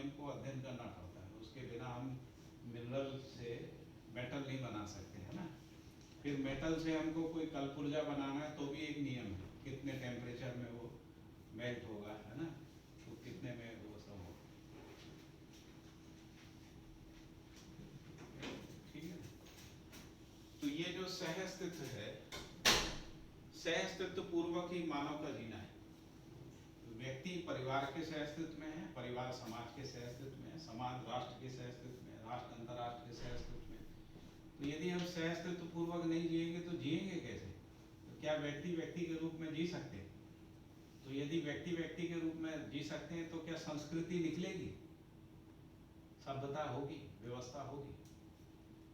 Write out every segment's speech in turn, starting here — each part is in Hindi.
नियम को अध्ययन करना पड़ता है, उसके बिना हम मिनरल से मेटल नहीं बना सकते, है ना। फिर मेटल से हमको कोई कलपुर्जा बनाना है तो भी एक नियम है, कितने टेम्परेचर में वो मेल्ट होगा, है ना, तो कितने में वो सब होगा, ठीक है। तो ये जो सहअस्तित्व है, सहअस्तित्व पूर्वक ही मानव का जीना है। व्यक्ति परिवार के सहअस्तित्व में है, परिवार समाज के सहअस्तित्व में है, समाज राष्ट्र के सहअस्तित्व में, राष्ट्र अंतर्राष्ट्र के सहअस्तित्व में। तो यदि हम सहअस्तित्व पूर्वक नहीं जिएंगे तो जिएंगे कैसे? तो क्या व्यक्ति व्यक्ति के रूप में जी सकते हैं? तो यदि व्यक्ति व्यक्ति के रूप में जी सकते हैं तो क्या संस्कृति निकलेगी, सभ्यता होगी, व्यवस्था होगी?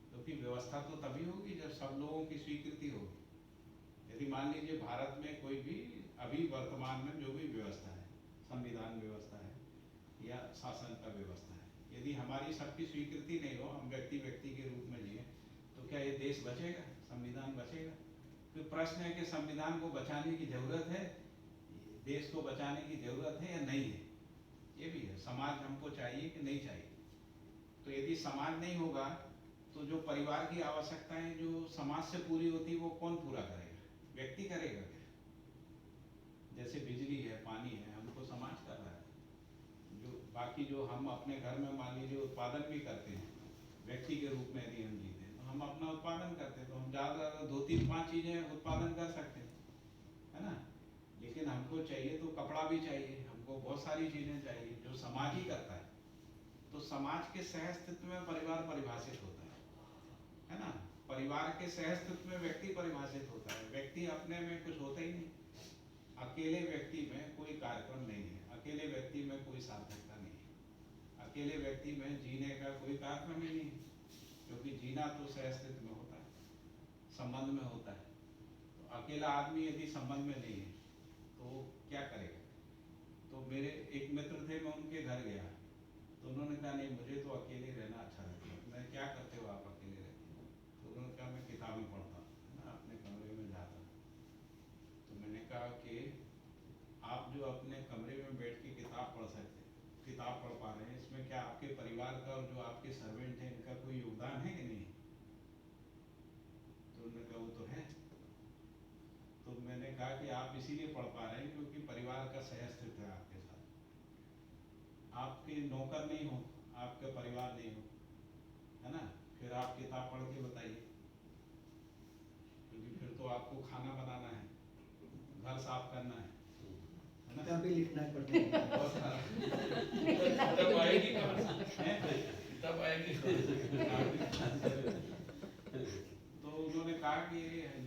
क्योंकि व्यवस्था तो तभी होगी जब सब लोगों की स्वीकृति होगी। यदि मान लीजिए भारत में कोई भी अभी वर्तमान में जो भी व्यवस्था है, संविधान व्यवस्था है या शासन का व्यवस्था है, यदि हमारी सबकी स्वीकृति नहीं हो, हम व्यक्ति व्यक्ति के रूप में जिए, तो क्या ये देश बचेगा, संविधान बचेगा? तो प्रश्न है कि संविधान को बचाने की जरूरत है, देश को बचाने की जरूरत है या नहीं है, ये भी है। समाज हमको चाहिए कि नहीं चाहिए? तो यदि समाज नहीं होगा तो जो परिवार की आवश्यकताएं जो समाज से पूरी होती वो कौन पूरा करेगा? व्यक्ति करेगा क्या? जैसे बिजली है, पानी है, हमको समाज कर रहा है। जो बाकी जो हम अपने घर में मान लीजिए उत्पादन भी करते हैं, व्यक्ति के रूप में यदि हम जीते हैं तो हम अपना उत्पादन करते हैं, तो हम ज़्यादा 2-3-5 चीज़ें उत्पादन कर सकते हैं, है ना। लेकिन हमको चाहिए तो कपड़ा भी चाहिए, हमको बहुत सारी चीज़ें चाहिए जो समाज ही करता है। तो समाज के सहअस्तित्व में परिवार परिभाषित होता है ना। परिवार के सहअस्तित्व में व्यक्ति परिभाषित होता है। व्यक्ति अपने में कुछ होता ही नहीं, अकेले व्यक्ति में कोई कार्यक्रम नहीं है, अकेले व्यक्ति में कोई सार्थकता नहीं है, अकेले व्यक्ति में जीने का कोई कार्यक्रम ही नहीं है, क्योंकि जीना तो सहअस्तित्व में होता है, संबंध में होता है। तो अकेला आदमी यदि संबंध में नहीं है तो क्या करेगा? तो मेरे एक मित्र थे, मैं उनके घर गया तो उन्होंने कहा नहीं मुझे तो अकेले रहना अच्छा लगता है। मैं क्या करते हो आप अकेले रहते हो? तो उन्होंने कहा मैं किताबें पढ़ता हूँ, मैं अपने कमरे में जाता हूँ। तो मैंने कहा कि आप जो अपने कमरे में बैठ के किताब पढ़ सकते हैं, किताब पढ़ पा रहे हैं, इसमें क्या आपके परिवार का और जो आपके सर्वेंट हैं इनका कोई योगदान है कि नहीं? तो उन्होंने कहा वो तो है। तो मैंने कहा कि आप इसीलिए पढ़ पा रहे हैं क्योंकि परिवार का सहअस्तित्व है आपके साथ, आपके नौकर नहीं हो, आपका परिवार नहीं हो, है ना। फिर आप किताब पढ़ के बताइए, क्योंकि फिर तो आपको खाना बनाना है, घर साफ करना है ना, किताबें लिखना पड़ता है। बहुत सारा किताब आएगी कहाँ से? किताब आएगी कहाँ से? तो उन्होंने कहा कि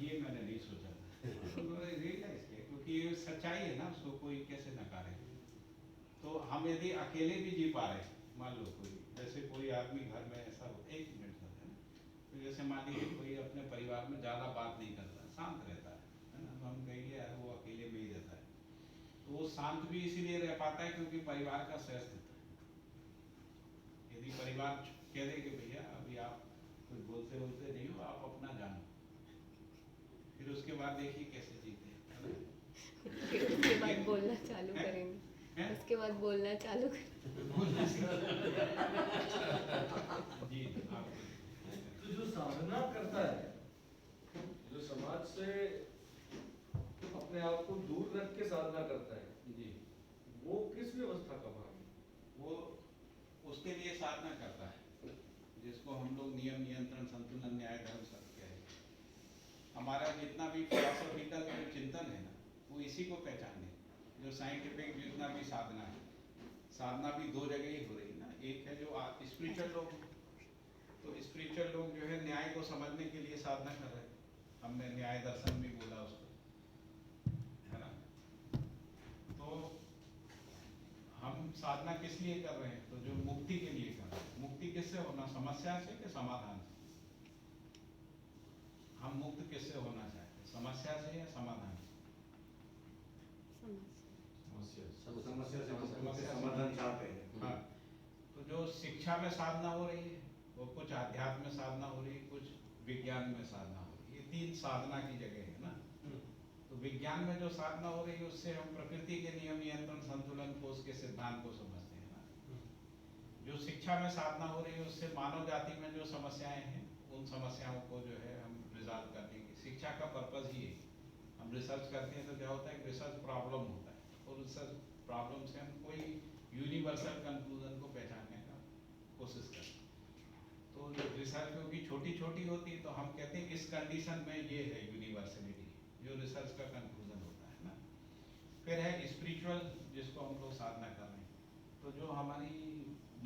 ये मैंने नहीं सोचा था, तो उन्होंने रियलाइज किया, क्योंकि ये सच्चाई है ना, उसको कोई कैसे नकारे। तो हम यदि अकेले भी जी पा रहे, मान लो कोई जैसे कोई आदमी घर में ऐसा हो, एक मिनट का है ना, तो जैसे मान लीजिए कोई अपने परिवार में ज़्यादा बात नहीं करता, शांत रहता है ना, तो हम कहेंगे यार वो अकेले में ही रहता है। तो वो शांत भी इसीलिए रह पाता है क्योंकि परिवार का सहअस्तित्व है। यदि परिवार कह दे कि भैया अभी आप कुछ बोलते बोलते नहीं हो, आप अपना जानो, फिर उसके बाद देखिए कैसे जीते हैं। फिर उसके बाद बोलना चालू हैं? करेंगे, हैं? उसके बाद बोलना चालू करेंगे। जी आप तो जो साधना करता है, जो समाज से अपने आप को दूर रख के साधना करता है, जी वो किस व्यवस्था का भाग है? वो उसके लिए साधना करता है जिसको हम लोग नियम, नियंत्रण, संतुलन, न्याय, धर्म सब कह रहे हैं। हमारा जितना भी फिलोसॉफिकल जो चिंतन है ना, वो इसी को पहचाने। जो साइंटिफिक जितना भी साधना है, साधना भी दो जगह ही हो रही है ना। एक है जो स्पिरिचुअल लोग, तो स्पिरिचुअल लोग जो है न्याय को समझने के लिए साधना कर रहे हैं, हमने न्याय दर्शन भी बोला उसको, है ना। तो हम साधना किस लिए कर रहे हैं? तो जो मुक्ति के लिए कर रहे हैं। मुक्ति किससे होना? समस्या से कि समाधान से? हम मुक्त किससे होना चाहते हैं, समस्या से या समाधान से? समस्या से समाधान चाहते हैं। हाँ, तो जो शिक्षा में साधना हो रही है वो कुछ आध्यात्म में साधना हो रही है, कुछ विज्ञान में साधना हो रही है। ये तीन साधना की जगह है ना। तो विज्ञान में जो साधना हो रही है उससे हम प्रकृति के नियम, नियंत्रण, संतुलन, कोष के सिद्धांत को समझते हैं ना। जो शिक्षा में साधना हो रही है उससे मानव जाति में जो समस्याएं हैं उन समस्याओं को जो है हम रिजॉल्व करने की, शिक्षा का पर्पज ही है। हम रिसर्च करते हैं तो क्या होता है, रिसर्च प्रॉब्लम होता है और रिसर्च प्रॉब्लम से हम कोई यूनिवर्सल कंक्लूजन को पहचानने का कोशिश करते हैं। तो रिसर्च क्योंकि छोटी छोटी होती है तो हम कहते हैं इस कंडीशन में ये है यूनिवर्सलिटी, जो रिसर्च का कंक्लूजन होता है ना। फिर है स्पिरिचुअल, जिसको हम लोग साधना कर रहे हैं। तो जो हमारी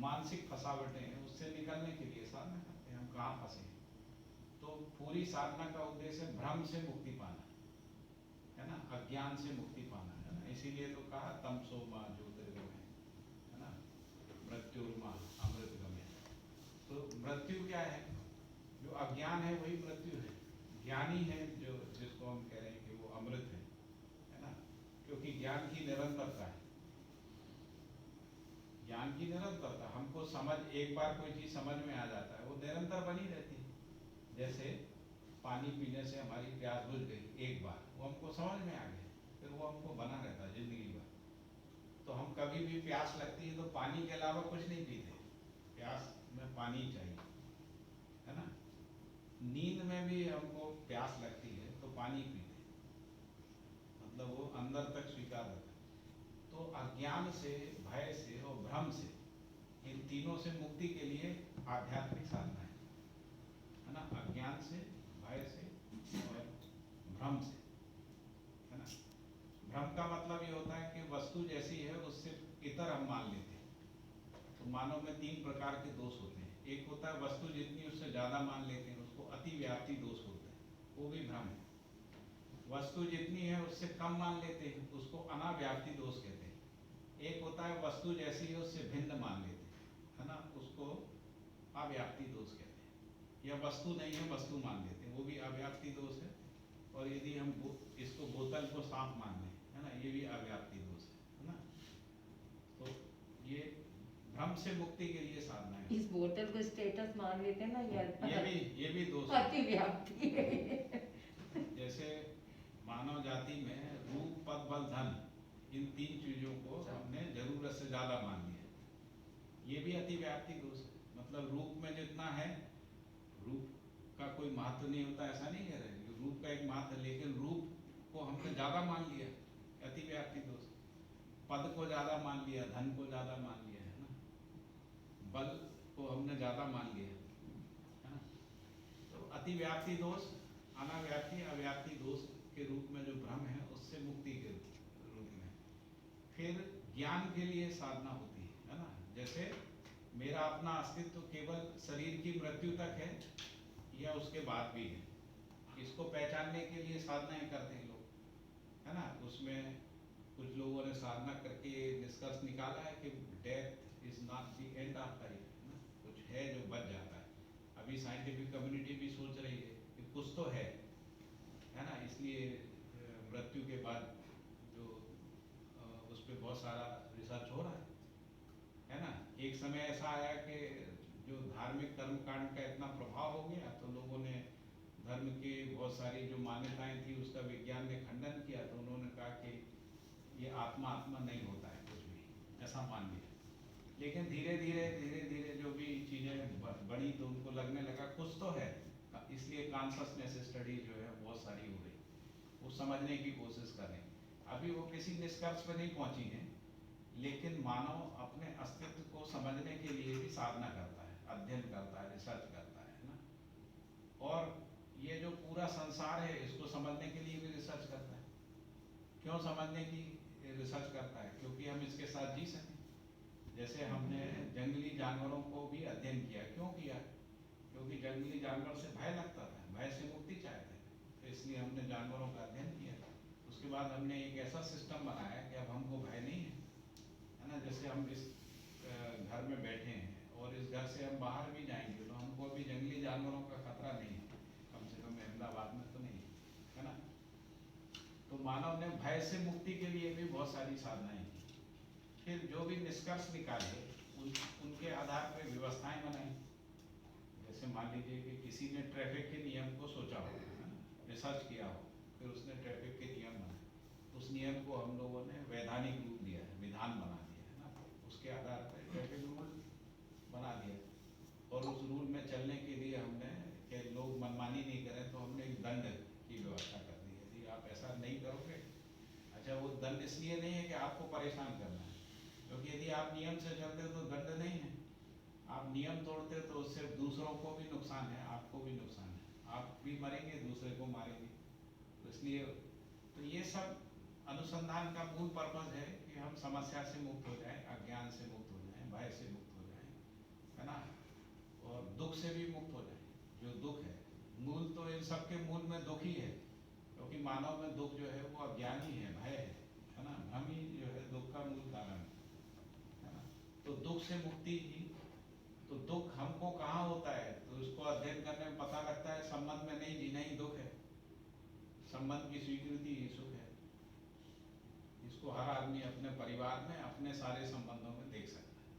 मानसिक फंसावटें हैं उससे निकलने के लिए साधना करते हैं। हम कहाँ फंसे हैं, तो पूरी साधना का उद्देश्य भ्रम से मुक्ति पाना है ना, अज्ञान से मुक्ति पाना है ना। इसीलिए तो कहा तमसो माँ ज्योतिर्गमय है ना, मृत्युर्मा अमृतगमय। तो मृत्यु क्या है, जो अज्ञान है वही मृत्यु है। ज्ञानी है जो, जिसको हम कह रहे हैं कि वो अमृत है ना, क्योंकि ज्ञान की निरंतरता है। ज्ञान की निरंतरता, हमको समझ, एक बार कोई चीज समझ में आ जाता है वो निरंतर बनी रहती है। जैसे पानी पीने से हमारी प्यास बुझ गई, एक बार वो हमको समझ में आ गया, फिर वो हमको बना रहता है जिंदगी भर। तो हम कभी भी प्यास लगती है तो पानी के अलावा कुछ नहीं पीते, प्यास में पानी चाहिए है ना। नींद में भी हमको प्यास लगती है तो पानी पीते, मतलब वो अंदर तक स्वीकार होता है। तो अज्ञान से, भय से और भ्रम से, इन तीनों से मुक्ति के लिए आध्यात्मिक साधना है ना। अज्ञान से, भय से और भ्रम से है ना। भ्रम का मतलब ये होता है कि वस्तु जैसी है उससे इतर हम मान लेते हैं। तो मानव में 3 प्रकार के दोष होते हैं। एक होता है वस्तु जितनी उससे ज्यादा मान लेते हैं, उसको अति व्याप्ति दोष बोलते हैं, वो भी भ्रम है। वस्तु जितनी है उससे कम मान लेते हैं, उसको अनाव्याप्ति दोष कहते हैं। एक होता है वस्तु जैसी है उससे भिन्न मान लेते हैं है ना, उसको अव्याप्ति दोष कहते हैं। या वस्तु नहीं है वस्तु मान लेते हैं, वो भी अव्याप्ति दोष है। और यदि हम इसको बोतल को सांप मान लें है ना, ये भी अव्याप्ति दोष है ना। तो ये भ्रम से मुक्ति के लिए साधना है। इस बोतल को स्टेटस मान लेते हैं ना यार, ये भी दोष है। अति व्याप्ति है। जैसे मानव जाति में रूप, पद, बल, धन, इन 3 चीजों को हमने जरूरत से ज्यादा मान लिया, ये भी अति व्याप्ति दोष है। मतलब रूप में जितना है, रूप का कोई महत्व नहीं होता ऐसा नहीं कह रहे, रूप का एक महत्व है, लेकिन रूप को हमने ज्यादा मान लिया, अति व्याप्ति दोष। पद को ज्यादा मान लिया, धन को ज्यादा मान लिया है ना, बल को हमने ज्यादा मान लिया है ना। तो अति व्याप्ति दोष, अनाव्याप्ति, अव्याप्ति दोष के रूप में जो भ्रम है उससे मुक्ति के रूप में। फिर ज्ञान के लिए साधना होती है ना। जैसे मेरा अपना अस्तित्व केवल शरीर की मृत्यु तक है या उसके बाद भी है, इसको पहचानने के लिए साधनाएं करते हैं लोग है ना। उसमें कुछ लोगों ने साधना करके निष्कर्ष निकाला है कि death is not the end of life, कुछ है जो बच जाता है। अभी साइंटिफिक कम्युनिटी भी सोच रही है कि कुछ तो है ना, इसलिए मृत्यु के बाद जो उस पर बहुत सारा रिसर्च हो रहा है ना। एक समय ऐसा आया कि जो धार्मिक कर्मकांड का इतना प्रभाव हो गया तो लोगों ने धर्म की बहुत सारी जो मान्यताएं थी उसका विज्ञान ने खंडन किया। तो उन्होंने कहा कि ये आत्मा नहीं होता है कुछ भी, ऐसा मान लिया। लेकिन धीरे धीरे जो भी चीज़ें बढ़ी तो उनको लगने लगा कुछ तो है, इसलिए कॉन्शसनेस स्टडी जो है बहुत सारी हो रही, वो समझने की कोशिश कर रहे हैं। अभी वो किसी निष्कर्ष पर नहीं पहुंची है, लेकिन मानव अपने अस्तित्व को समझने के लिए भी साधना करता है, अध्ययन करता है, रिसर्च करता है ना। और ये जो पूरा संसार है इसको समझने के लिए भी रिसर्च करता है। क्यों समझने की रिसर्च करता है? क्योंकि हम इसके साथ जी सकें। जैसे हमने जंगली जानवरों को भी अध्ययन किया, क्यों किया? क्योंकि जंगली जानवर से भय लगता था, भय से मुक्ति चाहते थे, तो इसलिए हमने जानवरों का अध्ययन किया। उसके बाद हमने एक ऐसा सिस्टम बनाया कि अब हमको भय नहीं है ना। जैसे हम इस घर में बैठे हैं और इस घर से हम बाहर भी जाएंगे तो हमको अभी जंगली जानवरों का खतरा नहीं है, कम से कम अहमदाबाद में तो नहीं है ना। तो मानव ने भय से मुक्ति के लिए भी बहुत सारी साधनाएं की। फिर जो भी निष्कर्ष निकाले उनके आधार पर व्यवस्थाएं बनाई। जैसे मान लीजिए कि किसी ने ट्रैफिक के नियम को सोचा हो, रिसर्च किया हो, फिर उसने ट्रैफिक के नियम बनाए, उस नियम को हम लोगों ने वैधानिक रूप दिया है, विधान बना दिया है ना। उसके आधार पर ट्रैफिक रूल ऐसा नहीं करोगे। अच्छा, वो दंड इसलिए नहीं है कि आपको परेशान करना है, क्योंकि यदि आप नियम से चलते हो तो दंड नहीं है। आप नियम तोड़ते हो तो उससे दूसरों को भी नुकसान है, आपको भी नुकसान है, आप भी मरेंगे, दूसरे को मारेंगे। तो इसलिए तो ये सब अनुसंधान का मूल पर्पज है कि हम समस्या से मुक्त हो जाएं, अज्ञान से मुक्त हो जाएं, भय से मुक्त हो जाएं, है ना, और दुख से भी मुक्त हो जाएं। जो दुख है, मूल तो इन सब के मूल में दुख ही है, क्योंकि मानव में दुख जो है वो अज्ञान ही है, भय है ना, भ्रम ही जो है दुख का मूल कारण है ना। तो दुख से मुक्ति ही, तो दुख हमको कहाँ होता है, तो उसको अध्ययन करने में पता लगता है संबंध में नहीं जीना ही दुख है, संबंध की स्वीकृति ही सुख है। इसको हर आदमी अपने परिवार में, अपने सारे संबंधों में देख सकता है।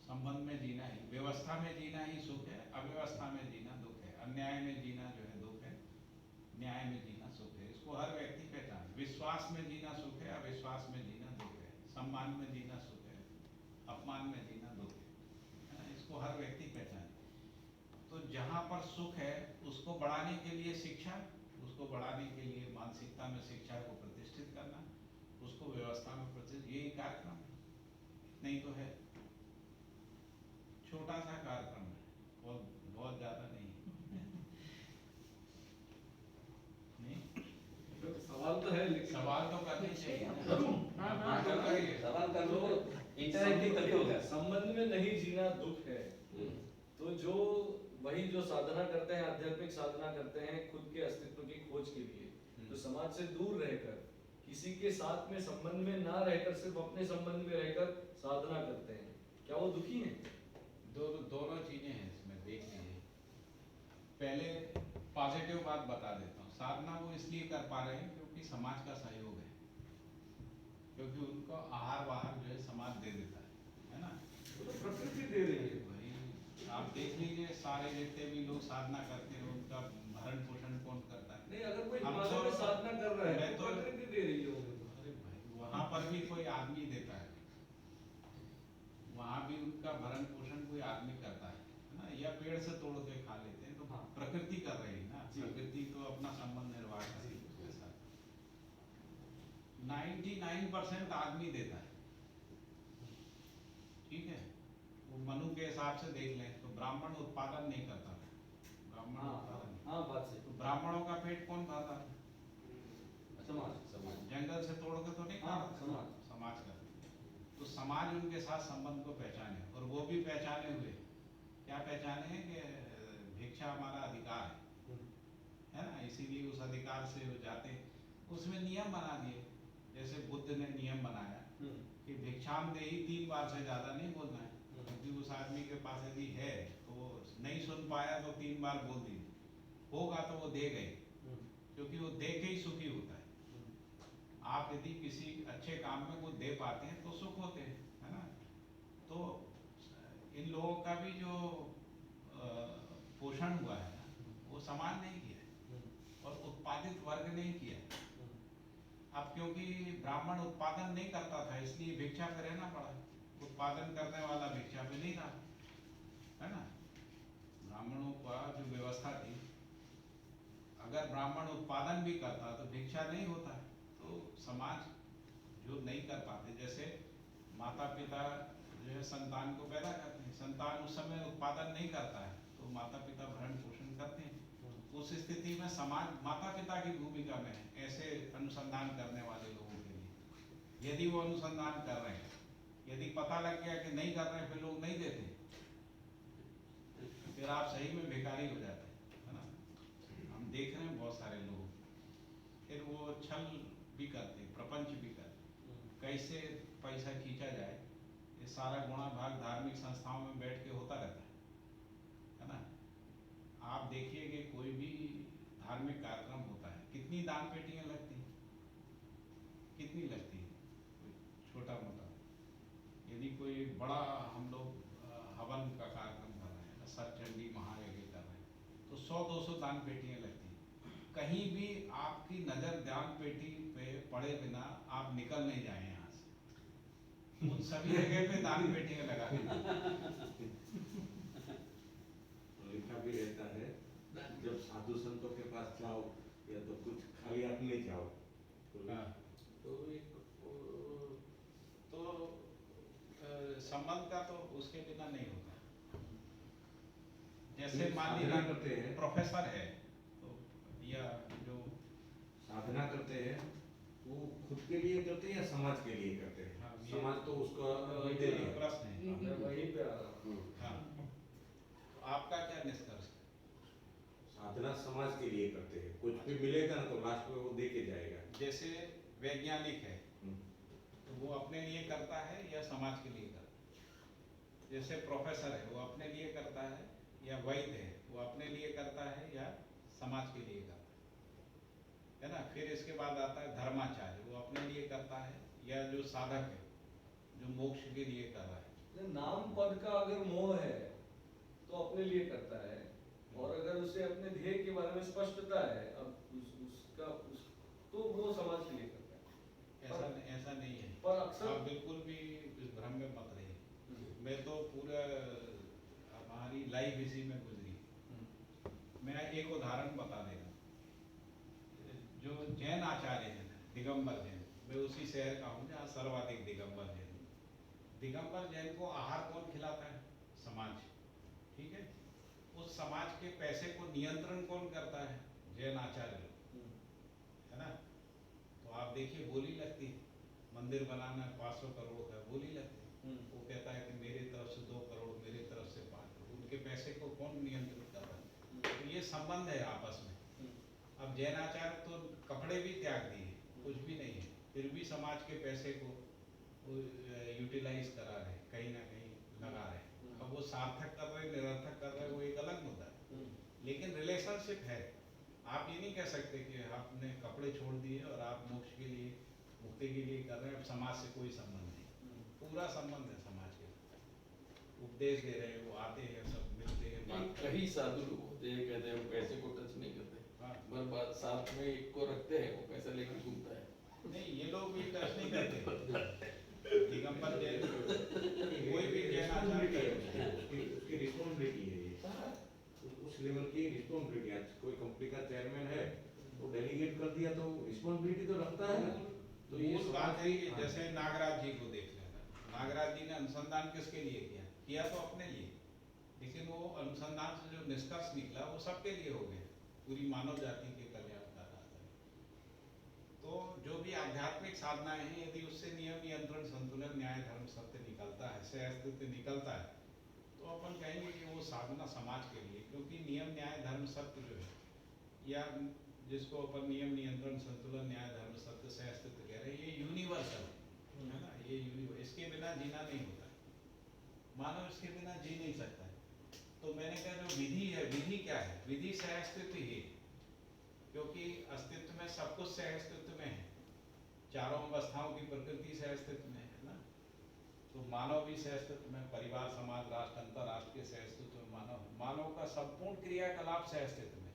संबंध में जीना ही, व्यवस्था में जीना ही सुख है, अव्यवस्था में जीना दुख है, अन्याय में जीना जो है दुख है, न्याय में जीना सुख है। इसको हर व्यक्ति पहचाने। विश्वास में जीना सुख है, अविश्वास में जीना दुख है, सम्मान में जीना सुख है, अपमान में जीना दुख है ना, इसको हर व्यक्ति पहचाने। तो जहाँ पर सुख है उसको बढ़ाने के लिए शिक्षा, उसको बढ़ाने के लिए मानसिकता में शिक्षा को प्रतिष्ठित करना, उसको व्यवस्था में प्रतिष्ठित, यही कार्यक्रम है। नहीं तो है छोटा सा कार्यक्रम है, बहुत ज़्यादा नहीं है। नहीं, सवाल तो है, लेकिन सवाल तो करने चाहिए ना। हाँ, हाँ, आप तो करिए। सवाल कर लो, इंटरैक्टिव तभी होगा। संबंध में नहीं जीना दुख है। तो जो वही जो साधना करते हैं, आध्यात्मिक साधना करते हैं खुद के अस्तित्व की खोज के लिए, तो समाज से दूर रहकर, किसी के साथ में संबंध में ना रहकर, सिर्फ अपने संबंध में रहकर साधना करते हैं, क्या वो दुखी हैं? दोनों चीजें हैं इसमें, देख लीजिए। पहले पॉजिटिव बात बता देता हूँ। साधना वो इसलिए कर पा रहे हैं क्योंकि समाज का सहयोग है, क्योंकि उनको आहार वाहार जो है समाज दे देता है ना। वो तो प्रकृति दे रही है। भाई आप देख लीजिए, सारे जितने भी लोग साधना करते हैं उनका भरण पोषण कौन करता है? नहीं, अगर कोई हम हिमालय तो- में साधना कर रहा है मैं तो तो- प्रकृति दे रही है उनको। अरे भाई, वहाँ पर भी कोई आदमी देता है, वहाँ भी उनका भरण पोषण कोई आदमी करता है ना, या पेड़ से तोड़ के खा लेते हैं, तो हाँ। प्रकृति कर रही है ना। जी। प्रकृति तो अपना संबंध निर्वाह कर रही है उसके साथ। 99% आदमी देता है, ठीक है। वो मनु के हिसाब से देख लें तो ब्राह्मण उत्पादन नहीं करता था, ब्राह्मण उत्पादन नहीं। हाँ, बात सही। तो ब्राह्मणों का पेट कौन भरता था? समाज जंगल से तोड़ के तो नहीं हाँ, खाता, समाज का। तो समाज उनके साथ संबंध को पहचाने, और वो भी पहचाने हुए क्या पहचाने कि भिक्षा हमारा अधिकार है ना, इसीलिए उस अधिकार से वो जाते। उसमें नियम बना दिए, जैसे बुद्ध ने नियम बनाया कि भिक्षाम देही 3 बार से ज़्यादा नहीं बोलना है, क्योंकि उस आदमी के पास यदि है तो वो नहीं सुन पाया तो 3 बार बोल दी, होगा तो वो दे गए, क्योंकि वो दे के ही सुखी होता है। आप यदि किसी अच्छे काम में वो दे पाते हैं तो सुख होते हैं, है ना। तो इन लोगों का भी जो पोषण हुआ है ना, वो समाज नहीं किया है, और उत्पादित वर्ग नहीं किया है। अब क्योंकि ब्राह्मण उत्पादन नहीं करता था, इसलिए भिक्षा पे रहना पड़ा। उत्पादन करने वाला भिक्षा पे नहीं रहा, है ना। ब्राह्मणों का जो व्यवस्था थी, अगर ब्राह्मण उत्पादन भी करता तो भिक्षा नहीं होता। तो समाज जो नहीं कर पाते, जैसे माता पिता जो है संतान को पैदा करते हैं, संतान उस समय उत्पादन नहीं करता है तो माता पिता भरण पोषण करते हैं। उस स्थिति में समाज माता पिता की भूमिका में है, ऐसे अनुसंधान करने वाले लोगों के लिए। यदि वो अनुसंधान कर रहे हैं, यदि पता लग गया कि नहीं कर रहे हैं, फिर लोग नहीं देते, फिर आप सही में भिखारी हो जाते हैं, है ना। हम देख रहे हैं बहुत सारे लोग, फिर वो छल भी करते, प्रपंच भी करते, कैसे पैसा खींचा जाए। ये सारा गुणा भाग धार्मिक संस्थाओं में बैठ के होता रहता है ना। आप देखिए कि कोई भी धार्मिक कार्यक्रम होता है, कितनी दान पेटियां लगती हैं, कितनी लगती है, छोटा मोटा। यदि कोई बड़ा हम लोग हवन का कार्यक्रम कर रहे हैं, सरचंडी महायज्ञ कर रहे हैं, तो 100-200 दान पेटियां लगती हैं। कहीं भी आपकी नजर दान पेटी पे पड़े बिना आप निकल नहीं जाए यहाँ से, उन सभी जगह पे दान पेटियां लगा दी। लिखा भी रहता है, जब साधु संतों के पास जाओ या तो कुछ खाली आप ले जाओ तो हाँ, तो एक तो संबंध का तो उसके बिना नहीं होता। जैसे मान साधना लीजिए करते हैं, प्रोफेसर है तो या जो साधना करते हैं वो खुद के लिए करते हैं या समाज के लिए करते हैं? हाँ, ये- समाज तो उसका ये दे दिया। प्रश्न है। मैं वहीं पे आ रहा हूँ। हाँ, तो आपका क्या निष्कर्ष है? साधना समाज के लिए करते हैं, कुछ भी मिलेगा ना तो लास्ट में वो दे के जाएगा। जैसे वैज्ञानिक है हम्म। तो वो अपने लिए करता है या समाज के लिए करता है? जैसे प्रोफेसर है वो अपने लिए करता है या वैद्य है वो अपने लिए करता है या समाज के लिए करता है ना? फिर इसके बाद आता है धर्माचार्य, वो अपने लिए करता है या जो साधक है जो मोक्ष के लिए कर रहा है। नाम पद का अगर मोह है तो अपने लिए करता है, और अगर उसे अपने ध्येय के बारे में स्पष्टता है तो वो समाज के लिए करता है। ऐसा नहीं है। पर अक्सर आप बिल्कुल भी इस भ्रम में मत रहिए। मैं तो पूरा हमारी लाइफ इसी में गुजरी। मैं एक उदाहरण बता देगा। जो जैन आचार्य हैं दिगंबर जैन, मैं उसी शहर का हूँ जहाँ सर्वाधिक दिगंबर जैन। दिगंबर जैन को आहार कौन खिलाता है? समाज। ठीक है, उस समाज के पैसे को नियंत्रण कौन करता है? जैन आचार्य लोग, है ना? तो आप देखिए बोली लगती है, मंदिर बनाना 500 करोड़ का, बोली लगती है। वो कहता है कि मेरी तरफ से 2 करोड़, मेरी तरफ से 5 करोड़। उनके पैसे को कौन नियंत्रित कर रहा है? तो ये संबंध है आपस में। अब जैनाचार्य तो कपड़े भी त्याग दिए, कुछ भी नहीं है, फिर भी समाज के पैसे को यूटिलाइज करा रहे, कहीं ना कहीं लगा रहे। अब वो सार्थक कर रहे, निरर्थक कर रहे, वो एक अलग मुद्दा है। लेकिन रिलेशनशिप है। आप ये नहीं कह सकते कि आपने कपड़े छोड़ दिए और आप मोक्ष के लिए, मुक्ति के लिए कर रहे हैं, अब समाज से कोई संबंध नहीं। पूरा संबंध है समाज के साथ। उपदेश दे रहे हैं, वो आते हैं, सब मिलते हैं, बात करते कई साधु लोग होते हैं, कहते हैं हम पैसे को टच नहीं करते, हैं। हाँ, पर बात साथ में एक को रखते हैं, वो पैसा लेकर घूमता है। नहीं ये लोग भी टच नहीं करते। दिगंबर जैन कोई भी जैन आचार्य उसकी रिस्पॉन्सिबिलिटी है ये। उस लेवल की रिस्पॉन्सिबिलिटी है। कोई कंपनी का चेयरमैन है तो डेलीगेट कर दिया तो रिस्पॉन्सिबिलिटी तो रखता है ना। तो ये बात है कि जैसे नागराज जी को देख लेना। नागराज जी ने अनुसंधान किसके लिए किया तो अपने लिए, लेकिन वो अनुसंधान से जो निष्कर्ष निकला वो सबके लिए हो गया, पूरी मानव जाति के कल्याण का रास्ता। तो जो भी आध्यात्मिक साधनाएं हैं, यदि उससे नियम, नियंत्रण, संतुलन, न्याय, धर्म, सत्य निकलता है, सह अस्तित्व निकलता है, तो अपन कहेंगे कि वो साधना समाज के लिए। क्योंकि नियम, न्याय, धर्म, सत्य जो है, या जिसको अपन नियम, नियंत्रण, संतुलन, न्याय, धर्म, सत्य, सह अस्तित्व कह रहे हैं, ये यूनिवर्सल है ना। ये इसके बिना जीना नहीं होता है। मानव इसके बिना जी नहीं सकता है। तो मैंने कहा जो विधि है, विधि क्या है? विधि सह अस्तित्व ही है। क्योंकि अस्तित्व में सब कुछ सह अस्तित्व में है। चारों अवस्थाओं की प्रकृति सह अस्तित्व में है ना। तो मानव भी सह अस्तित्व में, परिवार, समाज, राष्ट्र, अंतरराष्ट्र के सह अस्तित्व में मानव का संपूर्ण क्रियाकलाप सह अस्तित्व में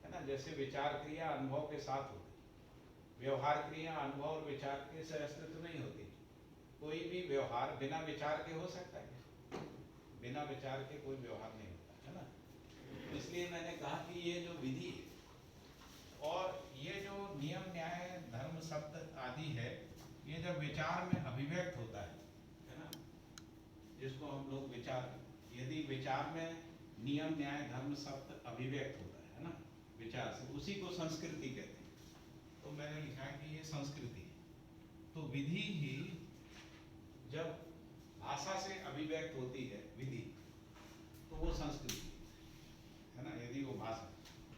है ना। जैसे विचार क्रिया अनुभव के साथ होती, व्यवहार क्रिया अनुभव और विचार के सह अस्तित्व नहीं होती। कोई भी व्यवहार बिना विचार के हो सकता है? बिना विचार के कोई व्यवहार नहीं होता है ना। इसलिए मैंने कहा कि ये जो विधि है और ये जो नियम, न्याय, धर्म, सत्य आदि है, ये जब विचार में अभिव्यक्त होता है ना, जिसको हम लोग विचार, यदि विचार में नियम, न्याय, धर्म, सत्य अभिव्यक्त होता है ना विचार से, उसी को संस्कृति कहते हैं। तो मैंने लिखा कि ये संस्कृति है। तो विधि ही जब भाषा से अभिव्यक्त होती है विधि, तो वो संस्कृति है ना, यदि वो भाषा।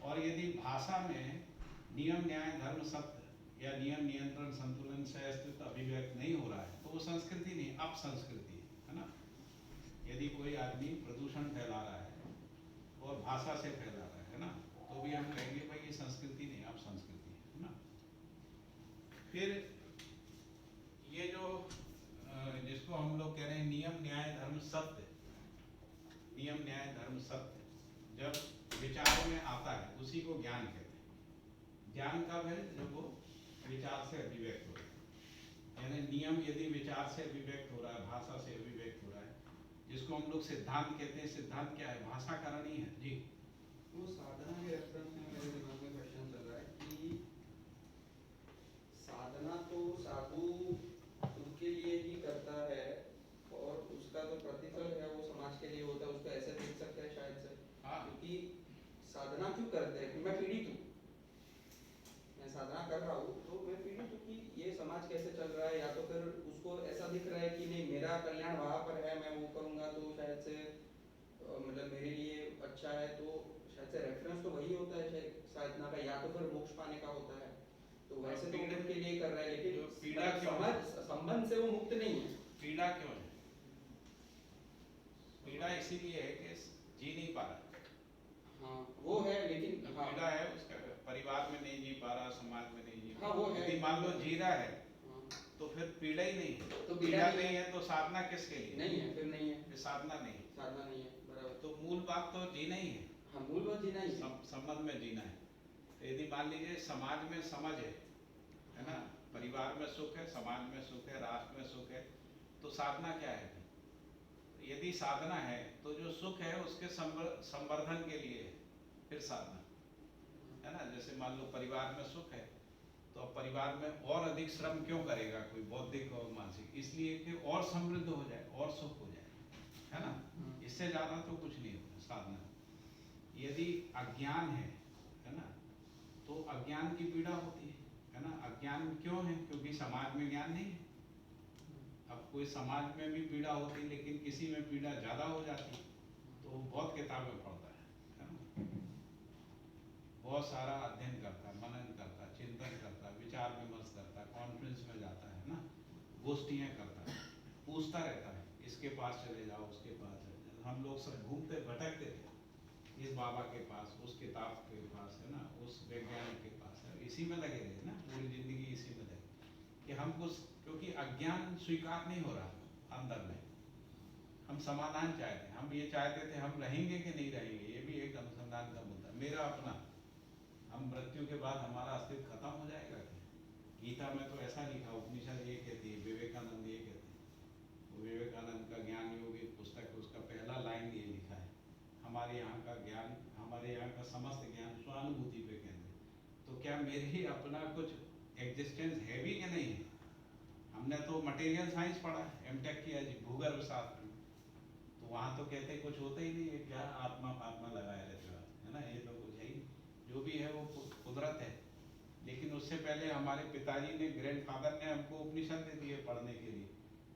और यदि भाषा में नियम, न्याय, धर्म, सत्य या नियम, नियंत्रण, संतुलन, सह अस्तित्व अभिव्यक्त नहीं हो रहा है, तो वो संस्कृति नहीं, अपसंस्कृति है ना। यदि कोई आदमी प्रदूषण फैला रहा है और भाषा से फैला रहा है ना, तो भी हम कहेंगे भाई ये संस्कृति नहीं, अपसंस्कृति है ना। फिर ये जो जिसको हम लोग कह रहे हैं नियम, न्याय, धर्म, सत्य, नियम, न्याय, धर्म, सत्य जब विचार में आता है, उसी को ज्ञान कहते हैं। ज्ञान कब है? जब वो विचार से अभिव्यक्त हो रहा है। यानी नियम यदि विचार से अभिव्यक्त हो रहा है, भाषा से अभिव्यक्त हो रहा है, जिसको हम लोग सिद्धांत कहते हैं। सिद्धांत क्या है? भाषा कारण ही है जी। वो साधना के रेफरेंस में मेरे दिमाग में क्वेश्चन चल रहा है कि तो साधु खुद के लिए ही करता है और उसका तो प्रतिफल है वो समाज के लिए होता है, उसको ऐसे देख सकते हैं शायद से। हाँ। क्योंकि साधना क्यों करते हैं कि मैं पीड़ित हूँ, मैं साधना कर रहा हूँ तो मैं पीड़ित हूँ कि ये समाज कैसे चल रहा है, या तो फिर उसको ऐसा दिख रहा है कि नहीं मेरा कल्याण वहाँ पर है, मैं वो करूँगा तो शायद से मतलब मेरे लिए अच्छा है, तो शायद से रेफरेंस तो वही होता है शायद साधना का, या तो फिर मोक्ष पाने का होता है। तो वैसे तो उनके लिए कर रहा है, लेकिन जो पीड़ा मतलब क्यों है? समाज संबंध से वो मुक्त नहीं है। पीड़ा क्यों है? पीड़ा इसीलिए है कि जी नहीं पा रहा। हाँ वो है, लेकिन हाँ पीड़ा है उसका, परिवार में नहीं जी पा रहा, समाज में नहीं जी पा हाँ, वो रहा। है। यदि मान लो जी रहा है हाँ, तो फिर पीड़ा ही नहीं है। तो पीड़ा नहीं है तो साधना किसके लिए? नहीं है, फिर नहीं है, ये साधना नहीं है। साधना नहीं है, बराबर। तो मूल बात तो जीना ही है, हाँ मूल बात जीना ही है। संबंध में जीना है। तो यदि मान लीजिए समाज में समझ है ना, परिवार में सुख है, समाज में सुख है, राष्ट्र में सुख है, तो साधना क्या है? यदि साधना है तो जो सुख है उसके संवर्धन के लिए है, फिर साधना है ना। जैसे मान लो परिवार में सुख है तो अब परिवार में और अधिक श्रम क्यों करेगा कोई, बौद्धिक और मानसिक? इसलिए कि और समृद्ध हो जाए और सुख हो जाए, है ना। इससे ज्यादा तो कुछ नहीं होता साधना। यदि अज्ञान है ना, तो अज्ञान की पीड़ा होती है ना। अज्ञान क्यों है? क्योंकि समाज में ज्ञान नहीं है। अब कोई समाज में भी पीड़ा होती है, लेकिन किसी में पीड़ा ज्यादा हो जाती है तो वो बहुत किताबें पढ़ता है ना, बहुत सारा अध्ययन करता है, मनन करता है, चिंतन करता है, विचार विमर्श करता है, कॉन्फ्रेंस में जाता है ना, गोष्ठियाँ करता है, पूछता रहता है, इसके पास चले जाओ, उसके पास चले जाओ। हम लोग सब घूमते भटकते थे, इस बाबा के पास, उस किताब के पास, है ना, उस वैज्ञानिक के पास है, इसी में लगे रहे ना, पूरी जिंदगी इसी में लगे कि हमको, क्योंकि अज्ञान स्वीकार नहीं हो रहा अंदर में। हम समाधान चाहते हैं, हम ये चाहते थे हम रहेंगे कि नहीं रहेंगे, ये भी एक अनुसंधान का मुद्दा। मेरा अपना, हम मृत्यु के बाद हमारा अस्तित्व खत्म हो जाएगा क्या? गीता में तो ऐसा लिखा, उपनिषद ये कहती है, विवेकानंद ये कहते हैं। विवेकानंद का ज्ञान योग एक पुस्तक है, उसका पहला लाइन ये लिखा है, हमारे यहाँ का ज्ञान, हमारे यहाँ का समस्त ज्ञान स्वानुभूति पे केंद्रित। तो क्या मेरे ही अपना कुछ एग्जिस्टेंस है भी कि नहीं है? हमने तो मटेरियल साइंस पढ़ा, एमटेक किया जी, भूगर्भ शास्त्र में, तो वहाँ तो कहते कुछ होता ही नहीं है, क्या आत्मा आत्मा लगाए रहते हो, है ना, ये तो कुछ है ही, जो भी है वो कुदरत है। लेकिन उससे पहले हमारे पिताजी ने, ग्रैंडफादर ने हमको उपनिषद दे दिए पढ़ने के लिए।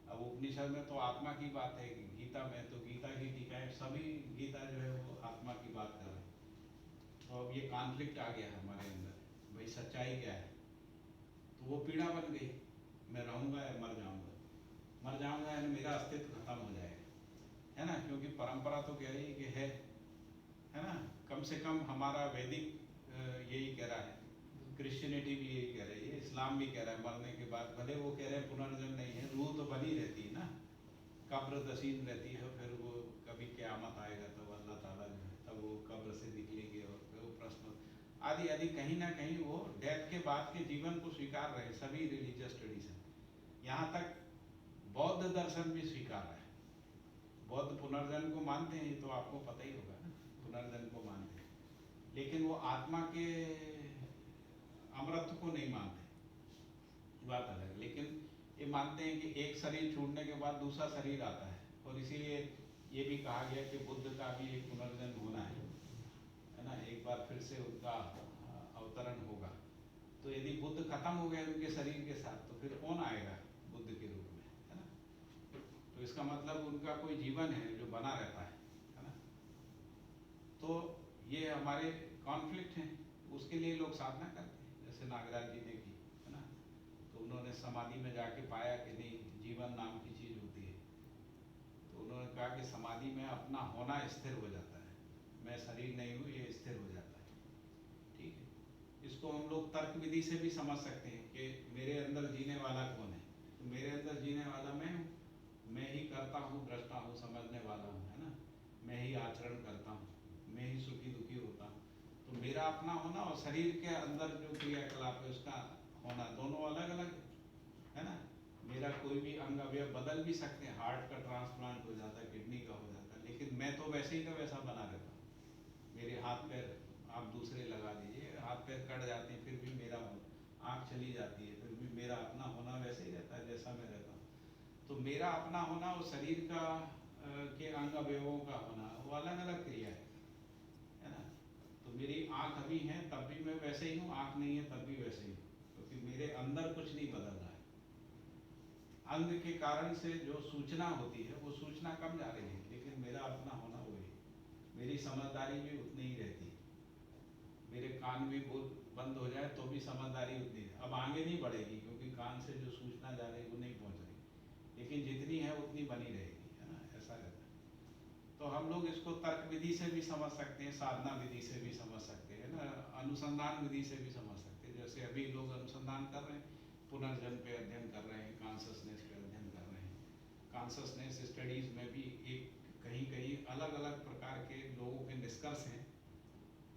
अब उपनिषद में तो आत्मा की बात है, गीता में तो गीता की टीका है, सभी गीता जो है वो आत्मा की बात कर रहे हैं। तो अब ये कॉन्फ्लिक्ट आ गया हमारे अंदर, भाई सच्चाई क्या है? तो वो पीड़ा बन गई, मैं रहूँगा या मर जाऊँगा, मर जाऊँगा यानी मेरा अस्तित्व खत्म हो जाएगा, है ना। क्योंकि परंपरा तो कह रही है कि है ना, कम से कम हमारा वैदिक यही कह रहा है, क्रिश्चियनिटी भी यही कह रही है, इस्लाम भी कह रहा है मरने के बाद, भले वो कह रहे हैं पुनर्जन्म नहीं है, रूह तो बनी रहती है ना, कब्र दसीन रहती है, फिर वो कभी क़यामत आएगा तब अल्लाह ताला जो है तब वो कब्र से निकलेंगे और फिर वो प्रश्न आदि आदि, कहीं ना कहीं वो डेथ के बाद के जीवन को स्वीकार रहे हैं सभी रिलीजियस ट्रेडिशन। यहाँ तक बौद्ध दर्शन भी स्वीकार रहा है, बौद्ध पुनर्जन्म को मानते हैं, ये तो आपको पता ही होगा ना, पुनर्जन्म को मानते हैं, लेकिन वो आत्मा के अमृत को नहीं मानते, बात अलग। लेकिन ये मानते हैं कि एक शरीर छूटने के बाद दूसरा शरीर आता है, और इसीलिए ये भी कहा गया कि बुद्ध का भी एक पुनर्जन्म होना है ना, एक बार फिर से उनका अवतरण होगा। तो यदि बुद्ध खत्म हो गए उनके शरीर के साथ, तो फिर कौन आएगा बुद्ध के रूप में, है ना। तो इसका मतलब उनका कोई जीवन है जो बना रहता है ना। तो ये हमारे कॉन्फ्लिक्ट हैं, उसके लिए लोग साधना करते हैं, जैसे नागराज जी ने की, है ना। तो उन्होंने समाधि में जाके पाया कि नहीं, जीवन नाम की चीज़ होती है। तो उन्होंने कहा कि समाधि में अपना होना स्थिर हो जाता है, मैं शरीर नहीं हूँ, ये स्थिर हो जाता है, ठीक है। इसको हम लोग तर्क विधि से भी समझ सकते हैं कि मेरे अंदर जीने वाला कौन है, तो मेरे अंदर जीने वाला मैं हूँ, मैं ही करता हूँ, दृष्टा हूँ, समझने वाला हूँ, है ना, मैं ही आचरण करता हूँ, मैं ही सुखी दुखी होता हूँ। तो मेरा अपना होना और शरीर के अंदर जो क्रियाकलाप है उसका होना, दोनों अलग अलग है ना। मेरा कोई भी अंग अवयव बदल भी सकते हैं, हार्ट का ट्रांसप्लांट हो जाता है, किडनी का हो जाता है, लेकिन मैं तो वैसे ही का वैसा बना रहता हूँ। मेरे हाथ पैर आप दूसरे लगा दीजिए, हाथ पैर कट जाते हैं फिर भी मेरा, आँख चली जाती है फिर भी मेरा अपना होना वैसे ही रहता है जैसा मैं रहता हूँ। तो मेरा अपना होना वो शरीर का के अंग अवयवों का होना वो अलग अलग क्रिया है ना। तो मेरी आँख अभी है तब भी मैं वैसे ही हूँ, आँख नहीं है तब भी वैसे ही हूँ, क्योंकि मेरे अंदर कुछ नहीं बदल रहा है। अंग के कारण से जो सूचना होती है वो सूचना कम जा रही है, लेकिन मेरा अपना होना वही, मेरी समझदारी भी उतनी ही रहती है। मेरे कान भी बंद हो जाए तो भी समझदारी उतनी है, अब आगे नहीं बढ़ेगी क्योंकि कान से जो सूचना जा रही है वो नहीं पहुंच रही, लेकिन जितनी है उतनी बनी रहेगी, है ना, ऐसा रहता है। तो हम लोग इसको तर्क विधि से भी समझ सकते हैं, साधना विधि से भी समझ सकते हैं ना, अनुसंधान विधि से भी समझ सकते हैं। जैसे अभी लोग अनुसंधान कर रहे हैं, पुनर्जन्म पे अध्ययन कर रहे हैं, कॉन्शसनेस पे अध्ययन कर रहे हैं। कॉन्शसनेस स्टडीज में भी एक कहीं कहीं अलग अलग प्रकार के लोगों के निष्कर्ष हैं,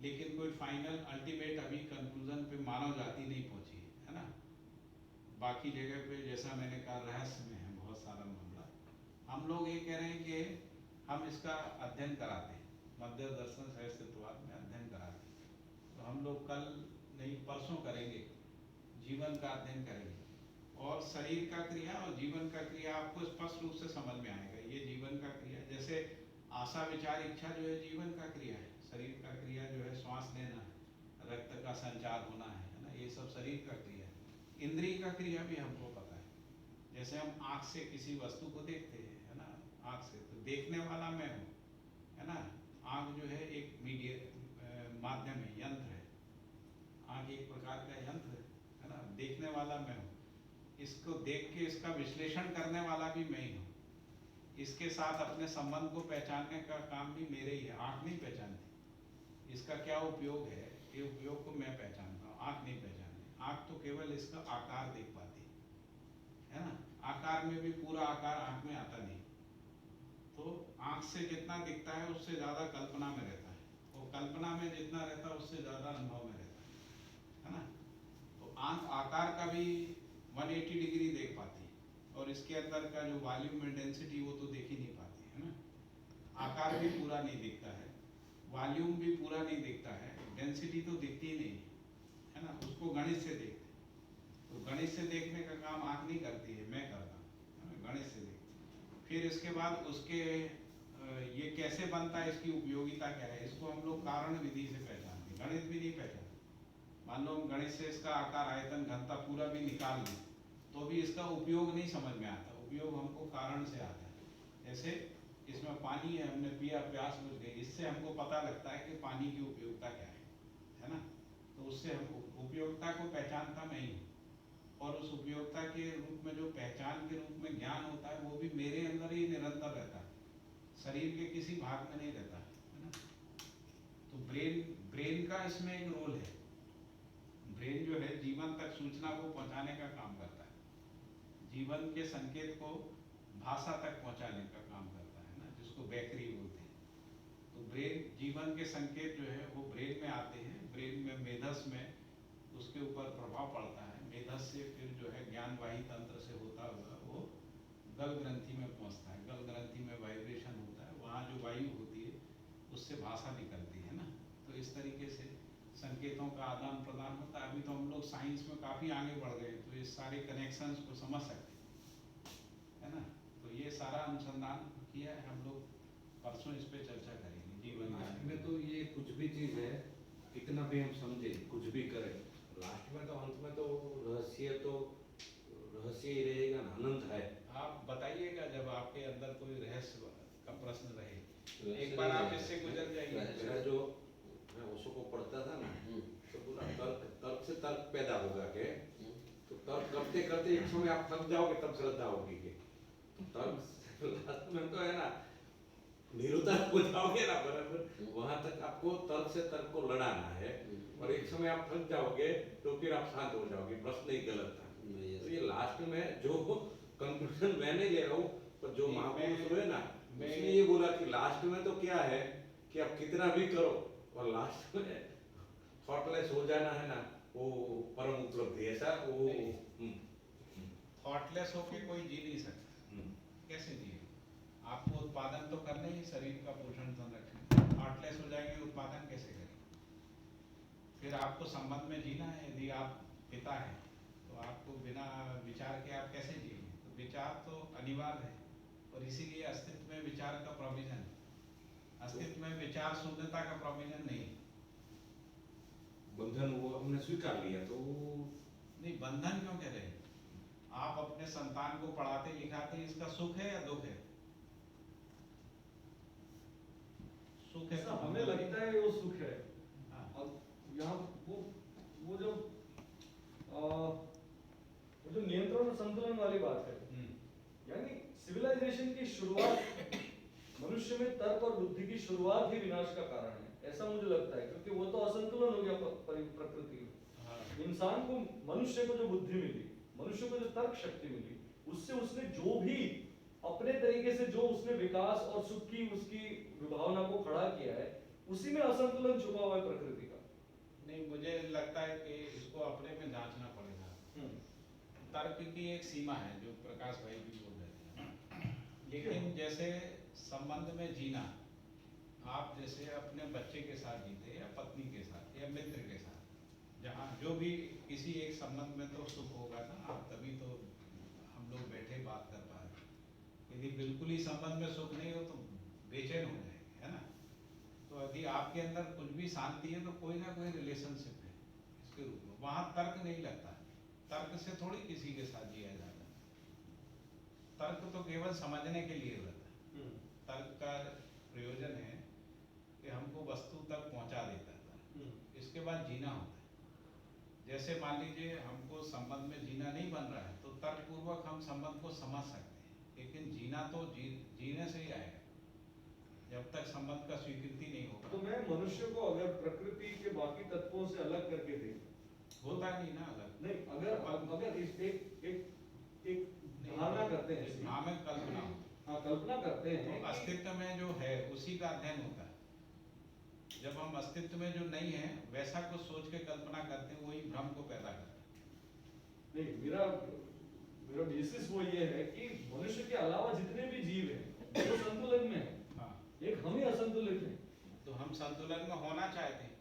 लेकिन कोई फाइनल अल्टीमेट अभी कंक्लूजन पे मानव जाति नहीं पहुंची है ना। बाकी जगह पे जैसा मैंने कहा रहस्य में है बहुत सारा मामला। हम लोग ये कह रहे हैं कि हम इसका अध्ययन कराते हैं, मध्य दर्शन सहस्त्रवाद में अध्ययन कराते हैं। तो हम लोग कल नहीं परसों करेंगे, जीवन का अध्ययन करेंगे, और शरीर का क्रिया और जीवन का क्रिया आपको स्पष्ट रूप से समझ में आएगा। ये जीवन का क्रिया, जैसे आशा विचार इच्छा जो है जीवन का क्रिया है, शरीर का क्रिया जो है श्वास लेना है, रक्त का संचार होना है ना, ये सब शरीर का क्रिया है। इंद्रिय का क्रिया भी हमको पता है, जैसे हम आँख से किसी वस्तु को देखते हैं है ना, आँख से तो देखने वाला मैं हूँ है ना। आँख जो है एक माध्यम है, यंत्र है, आँख एक प्रकार का यंत्र है ना, देखने वाला मैं हूँ। इसको देख के इसका विश्लेषण करने वाला भी मैं ही हूँ, इसके साथ अपने संबंध को पहचानने का काम भी मेरे ही है। आँख नहीं पहचानती इसका क्या उपयोग है, ये उपयोग को मैं पहचानता हूँ, आँख नहीं पहचानती। आँख तो केवल इसका आकार देख पाती है ना, आकार में भी पूरा आकार आँख में आता नहीं। तो आँख से जितना दिखता है उससे ज़्यादा कल्पना में रहता है, और कल्पना में जितना रहता है उससे ज़्यादा अनुभव में रहता है ना। तो आँख आकार का भी 180 डिग्री देख पाती है, और इसके अंदर का जो वॉल्यूम में डेंसिटी वो तो देख ही नहीं पाती है ना। आकार भी पूरा नहीं दिखता है, वॉल्यूम भी पूरा नहीं दिखता है, डेंसिटी तो दिखती ही नहीं है ना। उसको गणित से देखते हैं, तो गणित से देखने का काम आँख नहीं करती है, मैं करता हूँ गणित से देखते। फिर इसके बाद उसके ये कैसे बनता है, इसकी उपयोगिता क्या है, इसको हम लोग कारण विधि से पहचानते हैं, गणित भी नहीं पहचानते। मान लो हम गणित से इसका आकार आयतन घनता पूरा भी निकाल लें तो भी इसका उपयोग नहीं समझ में आता, उपयोग हमको कारण से आता है। जैसे इसमें पानी है, हमने पिया, प्यास बुझ गई, इससे हमको पता लगता है कि पानी की उपयोगिता क्या है ना। तो उससे हम उपयोगिता को पहचानता मैं ही हूँ, और उस उपयोगिता के रूप में जो पहचान के रूप में ज्ञान होता है वो भी मेरे अंदर ही निरंतर रहता है, शरीर के किसी भाग में नहीं रहता है ना। तो ब्रेन का इसमें एक रोल है। ब्रेन जो है जीवन तक सूचना को पहुंचाने का काम करता है, जीवन के संकेत को भाषा तक पहुंचाने का काम करता है ना, जिसको बैकरी बोलते हैं। तो ब्रेन जीवन के संकेत जो है वो ब्रेन में आते हैं, ब्रेन में मेधस में उसके ऊपर प्रभाव पड़ता है, मेधस से फिर जो है ज्ञानवाही तंत्र से होता हुआ वो गल ग्रंथि में पहुंचता है, गल ग्रंथि में वाइब्रेशन होता है, वहाँ जो वायु होती है उससे भाषा निकलती है ना। तो इस तरीके से संकेतों का आदान प्रदान होता है। अभी तो हम लोग साइंस में काफ़ी आगे बढ़ गए, तो इस सारे कनेक्शंस को समझ सकते हैं है ना। तो ये सारा अनुसंधान किया है हम लोग, परसों इस पर चर्चा करेंगे जीवन में। तो ये कुछ भी चीज़ है, कितना भी हम समझे, कुछ भी करें, लास्ट में तो अंत में तो रहस्य ही रहेगा ना, अनंत है। आप बताइएगा जब आपके अंदर कोई रहस्य का प्रश्न रहे, एक बार आप इससे गुजर जाइए। मेरा जो मैं ओशो को पढ़ता था ना, तो पूरा तर्क से तर्क पैदा होगा के, तो तर्क करते करते एक समय आप थक जाओगे तब श्रद्धा होगी के तर्क लास्ट में तो है ना निरुतर्क हो जाओगे ना बराबर, वहां तक आपको तर्क से तर्क को लड़ाना है, और एक समय आप थक जाओगे तो फिर आप शांत हो जाओगे, प्रश्न ही गलत था। तो ये लास्ट में जो कंक्लूजन मैं नहीं ले रहा हूँ, पर जो महापुरुष हुए ना उसने ये बोला कि लास्ट में तो क्या है कि आप कितना भी करो और लास्ट में थॉटलेस हो जाना है ना, वो परम उपलब्धि है सर। वो थॉटलेस होके कोई जी नहीं सकता, कैसे जिए? आपको उत्पादन तो करना ही, शरीर का पोषण संरक्षण। थॉटलेस हो जाएंगे उत्पादन कैसे करेंगे? फिर आपको संबंध में जीना है। यदि आप पिता हैं तो तो आपको बिना विचार के आप कैसे जिएंगे? तो विचार तो अनिवार्य है, और इसीलिए अस्तित्व में विचार का प्रोविजन है। अस्तित्व में विचार शून्यता का प्रोविजन नहीं है। बंधन वो हमने स्वीकार लिया तो नहीं, बंधन क्यों कह रहे हैं? आप अपने संतान को पढ़ाते लिखाते इसका सुख है या दुख है? सुख है ऐसा तो हमें लगता है वो सुख है। हाँ। अब यहाँ वो जो नियंत्रण और संतुलन वाली बात है, यानी सिविलाइजेशन की शुरुआत, मनुष्य में तर्क और बुद्धि की शुरुआत ही विनाश का कारण है, ऐसा मुझे लगता है, क्योंकि वो तो असंतुलन हो गया प्रकृति में। हाँ। इंसान को, मनुष्य को जो बुद्धि मिली, मनुष्य को जो तर्क शक्ति मिली, उससे उसने जो भी अपने तरीके से जो उसने विकास और सुख की उसकी विभावना को खड़ा किया है, उसी में असंतुलन छुपा हुआ है प्रकृति का। नहीं, मुझे लगता है कि इसको अपने में जांचना पड़ेगा। तर्क की एक सीमा है, जो प्रकाश भाई भी बोल रहे थे, लेकिन जैसे संबंध में जीना, आप जैसे अपने बच्चे के साथ जीते या पत्नी के साथ या मित्र के साथ, जहाँ जो भी किसी एक संबंध में तो सुख होगा ना, आप तभी तो हम लोग बैठे बात कर पा रहे हैं। यदि बिल्कुल ही संबंध में सुख नहीं हो तो बेचैन हो जाएंगे, है ना? तो यदि आपके अंदर कुछ भी शांति है तो कोई ना कोई रिलेशनशिप है इसके रूप में, वहाँ तर्क नहीं लगता। तर्क से थोड़ी किसी के साथ जिया जाता है। तर्क तो केवल समझने के लिए होता है। तर्क का प्रयोजन है कि हमको वस्तु तक पहुंचा देता है, इसके बाद जीना होता है। जैसे मान लीजिए हमको संबंध में जीना नहीं बन रहा है, तो तर्कपूर्वक हम संबंध को समझ सकते हैं, लेकिन जीना तो जीने से ही आएगा, जब तक संबंध का स्वीकृति नहीं होगा। तो मैं मनुष्य को अगर प्रकृति के बाकी तत्वों से अलग करके देख, होता नहीं ना अलग। नहीं, अगर इस एक धारणा करते हैं, हाँ, मैं कल्पना हाँ, कल्पना करते हैं तो अस्तित्व में जो है उसी का अध्ययन होता है। जब हम अस्तित्व में जो नहीं है वैसा कुछ सोच के कल्पना करते हैं, वही भ्रम को पैदा करता है। नहीं, मेरा बेसिस वो ये है कि मनुष्य के अलावा जितने भी जीव हैं वो संतुलन में है। हाँ, एक हम ही असंतुलित हैं। तो हम संतुलन में होना चाहते हैं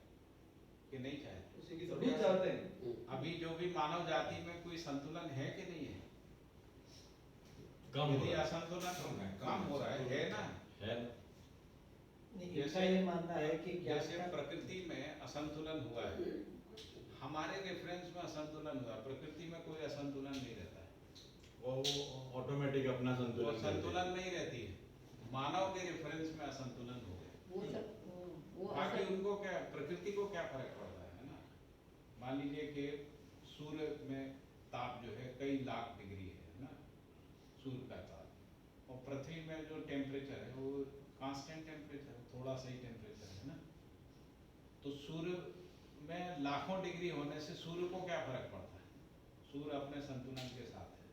कि नहीं चाहते? उसी की सभी चाहते हैं। अभी जो भी मानव जाति में कोई संतुलन है कि नहीं है? कम हो यदि रहा है। असंतुलन कम हो रहा है ना? है जैसे ये मानना है कि क्या जैसे प्रकृति में असंतुलन हुआ है, हमारे रेफरेंस में असंतुलन हुआ, प्रकृति में कोई असंतुलन नहीं रहता है। वो ऑटोमेटिक अपना वो संतुलन संतुलन नहीं रहती है, मानव के रेफरेंस में असंतुलन हो गया। बाकी उनको क्या, प्रकृति को क्या फर्क पड़ता है ना? मान लीजिए कि सूर्य में ताप जो है कई लाख डिग्री है ना, सूर्य का ताप, और पृथ्वी में जो टेम्परेचर है वो कांस्टेंट टेम्परेचर, थोड़ा सा ही टेम्परेचर है ना। तो सूर्य में लाखों डिग्री होने से सूर्य को क्या फर्क पड़ता है? सूर्य अपने संतुलन के साथ है,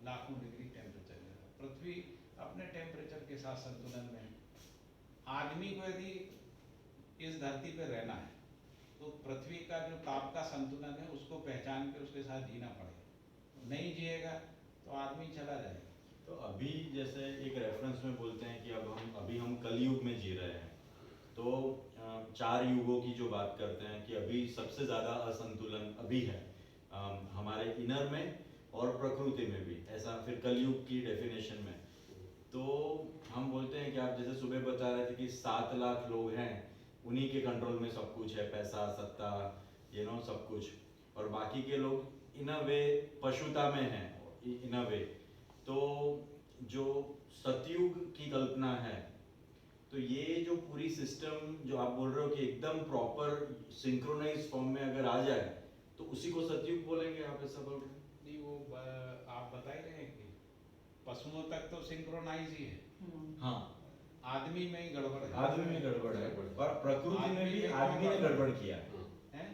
लाखों डिग्री टेम्परेचर है। पृथ्वी अपने टेम्परेचर के साथ संतुलन में है। आदमी को यदि इस धरती पर रहना है तो पृथ्वी का जो ताप का संतुलन है उसको पहचान के उसके साथ जीना पड़ेगा। नहीं जिएगा तो आदमी चला जाएगा। तो अभी जैसे एक रेफरेंस में बोलते हैं कि अभी हम कलयुग में जी रहे हैं, तो 4 युगों की जो बात करते हैं कि अभी सबसे ज़्यादा असंतुलन अभी है हमारे इनर में और प्रकृति में भी, ऐसा फिर कलयुग की डेफिनेशन में। तो हम बोलते हैं कि आप जैसे सुबह बता रहे थे कि 7 लाख लोग हैं, उन्हीं के कंट्रोल में सब कुछ है, पैसा, सत्ता, सब कुछ, और बाकी के लोग इन अ वे पशुता में हैं इन अ वे। तो जो सतयुग की कल्पना है, तो ये जो पूरी सिस्टम जो आप बोल रहे हो कि एकदम प्रॉपर सिंक्रोनाइज फॉर्म में अगर आ जाए तो उसी को सतयुग बोलेंगे, आप ऐसा बोल रहे हैं? नहीं, वो आप बता ही रहे हैं कि पशुओं तक तो सिंक्रोनाइज ही है, हाँ, आदमी में ही गड़बड़ है। आदमी में गड़बड़ है, पर प्रकृति में भी आदमी ने गड़बड़ किया है। हैं?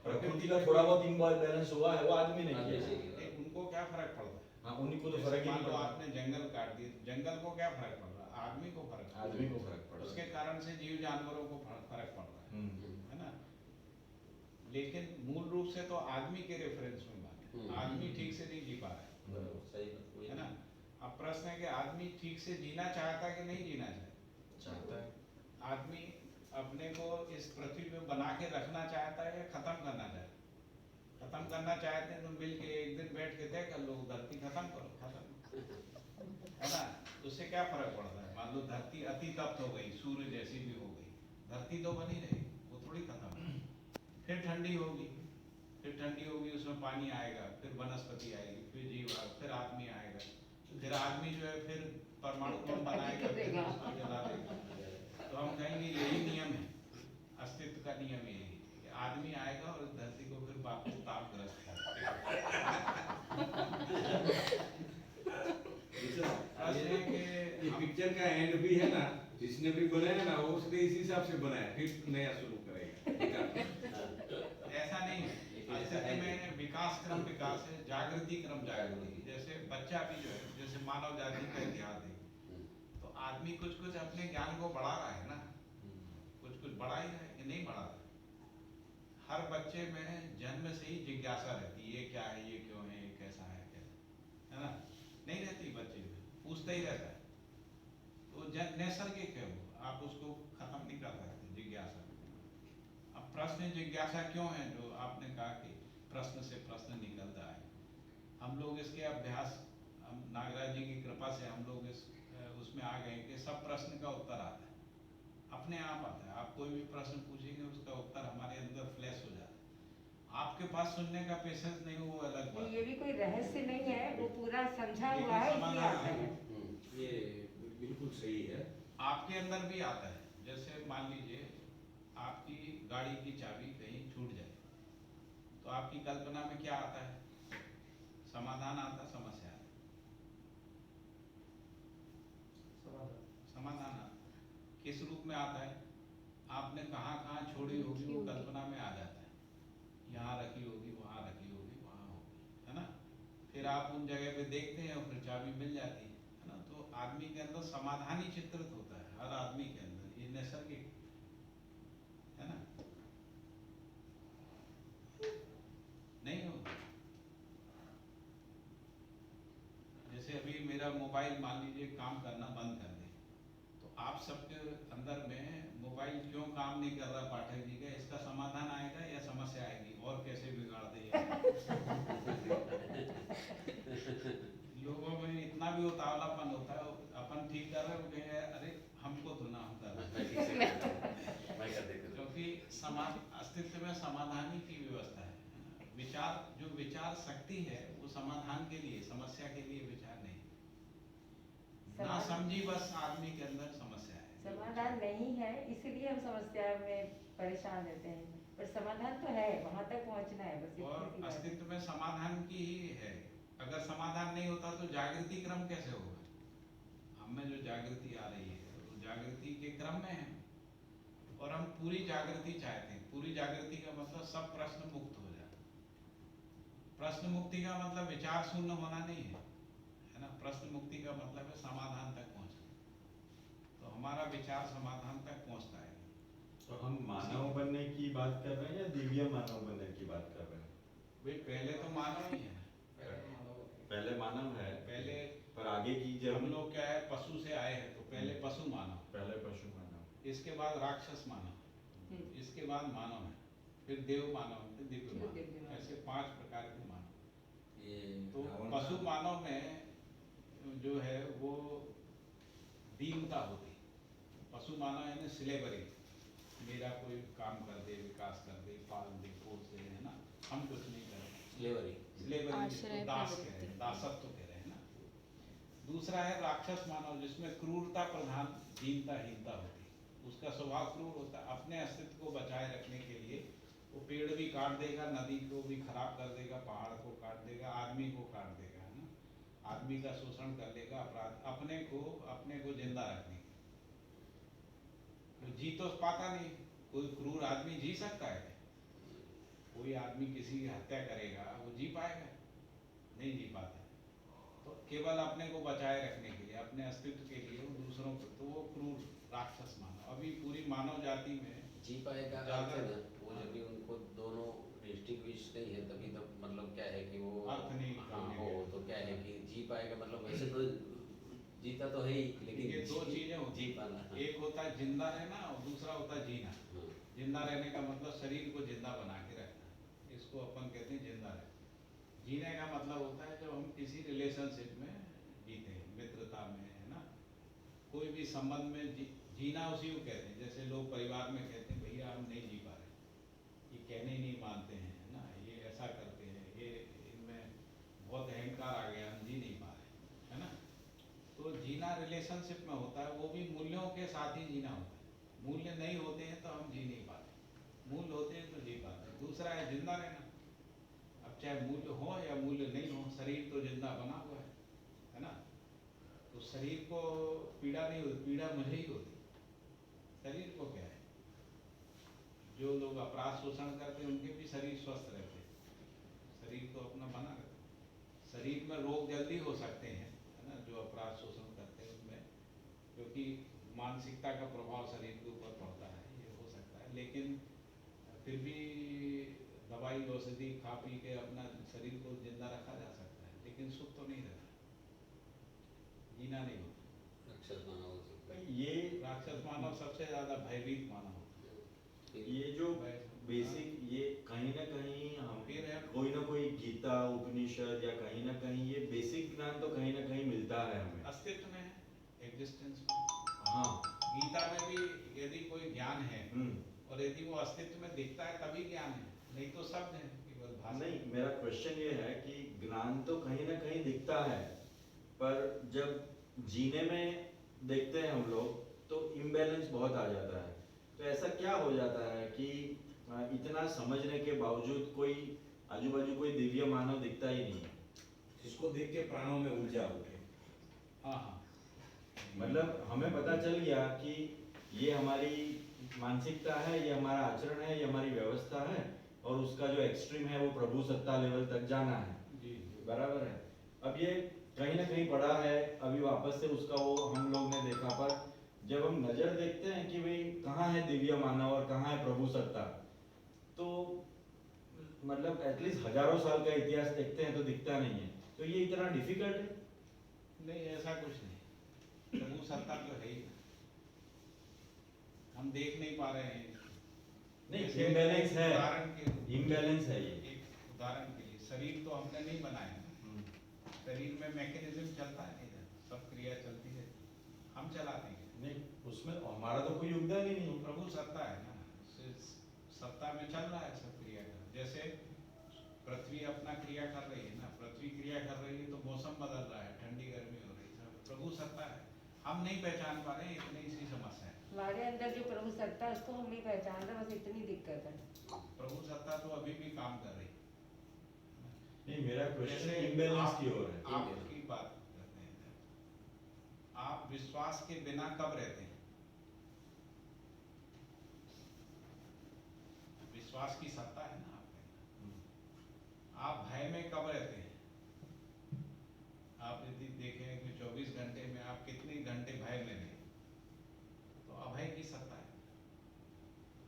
प्रकृति का थोड़ा बहुत इम्बैलेंस हुआ है, वो आदमी ने किया है। उनको क्या फर्क पड़ता है? हाँ, उन्हीं को तो जैसे फर्क ही मान नहीं लो पड़ता। आपने जंगल काट दिए, जंगल को क्या फर्क पड़ रहा है? आदमी को फर्क पड़ रहा है। आदमी को फर्क पड़ उसके रहा है। कारण से जीव जानवरों को फर्क पड़ रहा है ना? लेकिन मूल रूप से तो आदमी के रेफरेंस में बात है। आदमी ठीक से नहीं जी पा रहा है ना? अब प्रश्न है कि आदमी ठीक से जीना चाहता है कि नहीं जीना चाहता है। आदमी अपने को इस पृथ्वी पे बना के रखना चाहता है या खत्म करना चाहता है? खत्म करना चाहते हैं तो मिल के एक दिन बैठ के तय कर लो, धरती खत्म करो, खत्म, है ना। उससे क्या फर्क पड़ता है? मान लो धरती अति तप्त हो गई, सूर्य जैसी भी हो गई, धरती तो बनी रहेगी, वो थोड़ी खत्म है। फिर ठंडी होगी, फिर ठंडी होगी, उसमें पानी आएगा, फिर वनस्पति आएगी, फिर जीव, फिर आदमी आएगा, फिर आदमी जो है फिर परमाणु बम बनाएगा, फिर उसको जला देगा। तो हम कहेंगे यही नियम है, अस्तित्व का नियम यही है कि आदमी आएगा और इस धरती को फिर वापस तापग्रस्त ये पिक्चर का एंड भी है ना, जिसने भी बनाया ना वो उसने इसी हिसाब से बनाया, फिर नया शुरू करेगा। ऐसा नहीं है। अस्तित्व में विकास क्रम विकास है, जागृति क्रम जागृति। जैसे बच्चा भी जो है, जैसे मानव जाति का इतिहास है, तो आदमी कुछ कुछ अपने ज्ञान को बढ़ा रहा है ना, कुछ कुछ बढ़ा ही रहा है कि नहीं बढ़ा रहा है। हर बच्चे में जन्म से ही जिज्ञासा रहती है, ये क्या है, ये क्यों है, ये कैसा है ना। नहीं रहती बच्चे में, पूछता ही रहता है। तो नैसर्गिक है वो, आप उसको खत्म नहीं कर सकते जिज्ञासा। अब प्रश्न जिज्ञासा क्यों है, जो आपने कहा कि प्रश्न से प्रश्न निकलता है। हम लोग इसके अभ्यास, हम नागराज जी की कृपा से हम लोग इस उसमें आ गए कि सब प्रश्न का उत्तर आता है, अपने आप आता है। आप कोई भी प्रश्न पूछेंगे उसका उत्तर हमारे अंदर फ्लैश हो जाता है। आपके पास सुनने का पेशेंस नहीं हो, वो अलग बात। ये भी कोई रहस्य नहीं है, वो पूरा समझा लेकिन हुआ है, इसलिए समाधान आता है। ये बिल्कुल सही है। आपके अंदर भी आता है। जैसे मान लीजिए आपकी गाड़ी की चाबी कहीं छूट जाए, तो आपकी कल्पना में क्या आता है? समाधान आता, समस्या आता, समाधान आता। किस रूप में आता है? आपने कहाँ कहाँ छोड़ी होगी वो कल्पना में आ जाता है। यहाँ रखी होगी, वहाँ रखी होगी, वहाँ होगी, है ना। फिर आप उन जगह पे देखते हैं और फिर चाबी मिल जाती है ना। तो आदमी के अंदर समाधान ही चित्रित होता है, हर आदमी के अंदर। ये नैसर्गिक है ना, नहीं होता। जैसे अभी मेरा मोबाइल मान लीजिए काम करना बंद कर दे, तो आप सबके अंदर में मोबाइल क्यों काम नहीं कर रहा पाठक जी का, इसका समाधान आएगा या समस्या आएगी, और कैसे बिगाड़ दे। लोगों में इतना भी उतावलापन होता है, अपन ठीक कर रहे हो कहे अरे हमको तो ना, हम कर रहे। क्योंकि अस्तित्व में समाधान ही की व्यवस्था है। विचार, जो विचार शक्ति है वो समाधान के लिए, समस्या के लिए विचार नहीं। ना समझी बस आदमी के अंदर समस्या है, समाधान नहीं है, इसीलिए हम समस्या में परेशान रहते हैं। पर समाधान तो है, वहां तक पहुंचना है बस। और अस्तित्व में समाधान की ही है। अगर समाधान नहीं होता तो जागृति क्रम कैसे होगा? हमें जो जागृति आ रही है वो जागृति के क्रम में है, और हम पूरी जागृति चाहते हैं। पूरी जागृति का मतलब सब प्रश्न मुक्त हो जाए। प्रश्न मुक्ति का मतलब विचार शून्य होना नहीं है, है ना। प्रश्न मुक्ति का मतलब है समाधान तक पहुंचना। तो हमारा विचार समाधान तक पहुंचता है। तो हम मानव बनने की बात कर रहे हैं या दिव्य मानव बनने की बात कर रहे हैं? भाई पहले तो मानव ही है, पहले मानव है, पहले पर आगे की जब हम लोग क्या है, पशु से आए हैं, तो पहले पशु मानव, पहले पशु मानव, इसके बाद राक्षस मानव, इसके बाद मानव है, फिर देव मानव, फिर दिव्य मानव। ऐसे 5 प्रकार के मानव। तो पशु मानव में जो है वो दीनता होती। पशु मानव यानी स्लेवरी, मेरा कोई काम कर दे, विकास कर दे, पाल दे, पोस दे, है ना, हम कुछ नहीं करें। स्लेवरी, आश्रय दास प्रवृत्ति। कह रहे हैं, दासत्व कह रहे हैं ना। दूसरा है राक्षस मानव, जिसमें क्रूरता प्रधान, दीनताहीनता होती है। उसका स्वभाव क्रूर होता है। अपने अस्तित्व को बचाए रखने के लिए वो पेड़ भी काट देगा, नदी को भी खराब कर देगा, पहाड़ को काट देगा, आदमी को काट देगा, है ना। आदमी का शोषण कर लेगा, अपराध, अपने को जिंदा रखने के। तो जी तो पाता नहीं। कोई क्रूर आदमी जी सकता है? कोई आदमी किसी की हत्या करेगा, वो जी पाएगा? नहीं जी पाता है। तो केवल अपने को बचाए रखने के लिए, अपने अस्तित्व के लिए वो दूसरों को, तो वो क्रूर राक्षस मानव। अभी पूरी मानव जाति में जी पाएगा ज्यादा वो जब भी उनको दोनों डिस्टिंग्विश नहीं है, तभी तो मतलब क्या है कि वो अर्थ नहीं हाँ करने हो, के। तो क्या है कि जी पाएगा, मतलब वैसे तो जीता तो है ही, लेकिन ये 2 चीजें होती जी हैं। पाना। हाँ। एक होता है जिंदा रहना और दूसरा होता है जीना। हाँ। जिंदा रहने का मतलब शरीर को जिंदा बना के रखना, जिसको अपन कहते हैं जिंदा रहे। जीने का मतलब होता है जब हम किसी रिलेशनशिप में जीते हैं, मित्रता में, है ना, कोई भी संबंध में जीना उसी को कहते हैं। जैसे लोग परिवार में कहते हैं भैया हम नहीं जी पा रहे, ये कहने ही नहीं मानते हैं, है ना, ये ऐसा करते हैं, ये इनमें बहुत अहंकार आ गया, हम जी नहीं पा रहे, है ना। तो जीना रिलेशनशिप में होता है, वो भी मूल्यों के साथ ही जीना होता है। मूल्य नहीं होते हैं तो हम जी नहीं पाते, मूल्य होते हैं तो जी पाते हैं। दूसरा है जिंदा रहना। अब चाहे मूल्य हो या मूल्य नहीं हो, शरीर तो जिंदा बना हुआ है ना। तो शरीर को पीड़ा नहीं होती, पीड़ा मुझे ही होती। शरीर को क्या है, जो लोग अपराध शोषण करते हैं उनके भी शरीर स्वस्थ रहते हैं, शरीर तो अपना बना रहता है। शरीर में रोग जल्दी हो सकते हैं, है ना, जो अपराध शोषण करते हैं उनमें, क्योंकि मानसिकता का प्रभाव शरीर के ऊपर पड़ता है, ये हो सकता है। लेकिन फिर भी दवाई औषधि खा पी के अपना शरीर को जिंदा रखा जा सकता है, लेकिन सुख तो नहीं रहता, जीना नहीं होता। राक्षस मानव होते हैं। ये राक्षस मानव सबसे ज्यादा भयभीत मानव होता है। ये जो बेसिक, ये कहीं ना कहीं हम फिर है कोई ना कोई गीता उपनिषद या कहीं ना कहीं ये बेसिक ज्ञान तो कहीं ना कहीं मिलता है हमें। अस्तित्व में है, एग्जिस्टेंस में। हाँ, गीता में भी यदि कोई ज्ञान है हम्म। और यदि वो अस्तित्व में दिखता है तभी ज्ञान है, नहीं तो शब्द है केवल भाषा। नहीं, मेरा क्वेश्चन ये है कि ज्ञान तो कहीं ना कहीं दिखता है, पर जब जीने में देखते हैं हम लोग तो इम्बैलेंस बहुत आ जाता है। तो ऐसा क्या हो जाता है कि इतना समझने के बावजूद कोई आजू बाजू कोई दिव्य मानव दिखता ही नहीं है, जिसको देख के प्राणों में ऊर्जा उठे। हाँ हाँ, मतलब हमें पता चल गया कि ये हमारी मानसिकता है, ये हमारा आचरण है, ये हमारी व्यवस्था है, और उसका जो एक्सट्रीम है वो प्रभु सत्ता लेवल तक जाना है। जी बराबर है। अब ये कहीं ना कहीं पड़ा है, अभी वापस से उसका वो हम लोग ने देखा, पर जब हम नजर देखते हैं कि भाई कहाँ है दिव्य मानव और कहाँ है प्रभु सत्ता, तो मतलब एटलीस्ट हजारों साल का इतिहास देखते हैं तो दिखता नहीं है। तो ये इतना डिफिकल्ट है? नहीं, ऐसा कुछ नहीं, प्रभु सत्ता तो है ही ना, हम देख नहीं पा रहे हैं। नहीं, जैसे इम्बैलेंस है, उदाहरण के इम्बैलेंस है ये। एक उदाहरण के लिए, शरीर तो हमने नहीं बनाया ना, शरीर में मैकेनिज्म चलता है इधर, सब क्रिया चलती है, हम चलाते हैं। नहीं, उसमें हमारा तो कोई योगदान ही नहीं। प्रभु सत्ता है ना, सत्ता में चल रहा है सब क्रिया कर। जैसे पृथ्वी अपना क्रिया कर रही है ना, पृथ्वी क्रिया कर रही है तो मौसम बदल रहा है, ठंडी गर्मी हो रही है, प्रभु सत्ता है, हम नहीं पहचान पा रहे, इतनी सी समस्या है। हमारे अंदर जो प्रभु सत्ता है उसको हम नहीं पहचान रहे, बस इतनी दिक्कत है। प्रभु सत्ता तो अभी भी काम कर रही है। नहीं, मेरा क्वेश्चन जैसे इम्बैलेंस आप- की ओर है। आपकी बात करते हैं, आप विश्वास के बिना कब रहते हैं? विश्वास की सत्ता है ना आपके अंदर। आप भय में कब रहते हैं? आप यदि देखें कि 24 घंटे में आप कितने घंटे भय में रहे, तो अभय की सत्ता है।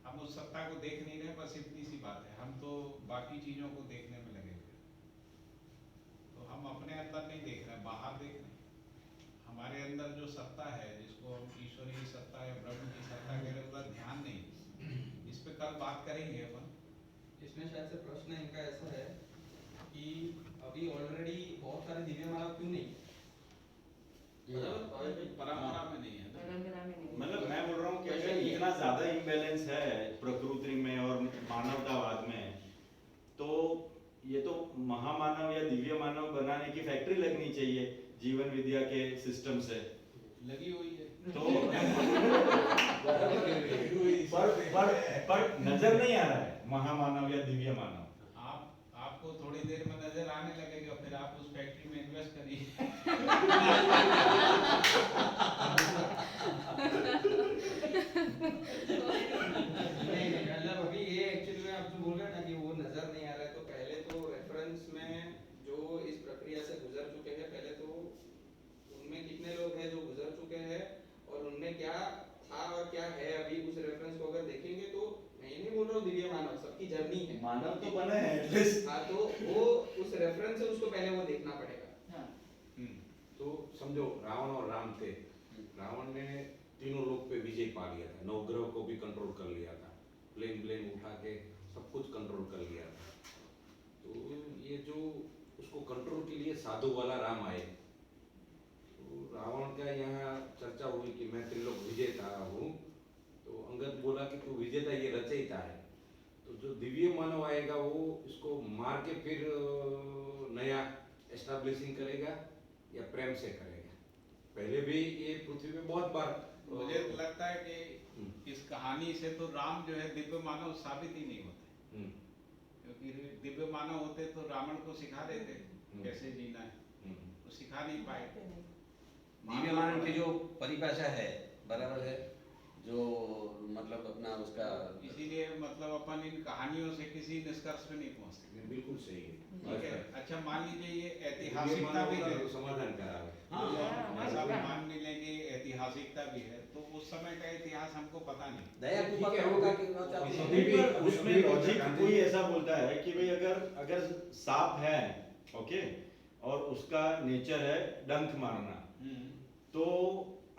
हम उस सत्ता को देख नहीं रहे, बस इतनी सी बात है, हम तो बाकी चीजों को देखने में लगे हुए हैं। तो हम अपने अंदर नहीं देख रहे, बाहर देख रहे हैं। हमारे अंदर जो सत्ता है, जिसको हम ईश्वरीय सत्ता या ब्रह्म की सत्ता कह रहे हैं, उधर ध्यान नहीं। इस पे कल बात करेंगे अपन। इसमें शायद से प्रश्न इनका ऐसा है कि अभी ऑलरेडी बहुत सारे दिव्य मानव क्यों नहीं? परंपरा में नहीं है ना। परंपरा में नहीं। मतलब मैं बोल रहा हूँ कि अगर इतना ज्यादा इम्बैलेंस है प्रकृति में और मानवतावाद में, तो ये तो महामानव या दिव्य मानव बनाने की फैक्ट्री लगनी चाहिए जीवन विद्या के सिस्टम से। लगी हुई है। तो पर नजर नहीं आ रहा है महामानव या दिव्य मानव। आपको थोड़ी देर में नजर आने लगेगा, फिर आप उस फैक्ट्री में इन्वेस्ट करिए। नहीं मतलब अभी ये एक्चुअली में आप जो बोल रहे हैं ना कि वो नजर नहीं आ रहा है, तो पहले तो रेफरेंस में जो इस प्रक्रिया से गुजर चुके हैं, पहले तो उनमें कितने लोग हैं जो गुजर चुके हैं और उनमें क्या था और क्या है अभी, उस रेफरेंस को अगर देखेंगे तो मैं ये नहीं बोल रहा हूँ दिव्य मानव, सबकी जर्नी है, मानव तो बने हैं एटलीस्ट। हाँ, तो वो उस रेफरेंस से उसको पहले वो देखना पड़ेगा। हाँ। तो समझो रावण और राम थे, रावण ने तीनों लोग पे विजय पा लिया था, नवग्रह को भी कंट्रोल कर लिया था, प्लेन उठा के सब कुछ कंट्रोल कर लिया था। तो ये जो उसको कंट्रोल के लिए साधु वाला राम आए, तो रावण का यहाँ चर्चा हुई कि मैं त्रिलोक विजेता हूँ, तो अंगद बोला कि तू विजेता, ये रचयिता है। तो जो दिव्य मानव आएगा वो इसको मार के फिर नया एस्टैब्लिशिंग करेगा या प्रेम से करेगा। पहले भी ये पृथ्वी पे बहुत बार मुझे तो लगता है कि इस कहानी से तो राम जो है दिव्य मानव साबित ही नहीं होते, क्योंकि दिव्य मानव होते तो रावण को सिखा देते कैसे जीना है, वो सिखा नहीं पाए। दिव्य मानव की जो परिभाषा है बराबर है, जो मतलब अपना उसका, इसीलिए मतलब अपन इन कहानियों से किसी निष्कर्ष पे नहीं पहुंचते। बिल्कुल सही है, ठीक है। अच्छा मान लीजिए ये ऐतिहासिकता भी है, समाधान करा है। ऐसा भी मान भी लेंगे ऐतिहासिकता भी है, तो उस समय का इतिहास हमको पता नहीं। दया ठीक कुपा है, होगा कि पर उसमें लॉजिक कोई ऐसा बोलता है कि भाई अगर सांप है, ओके, और उसका नेचर है डंक मारना, तो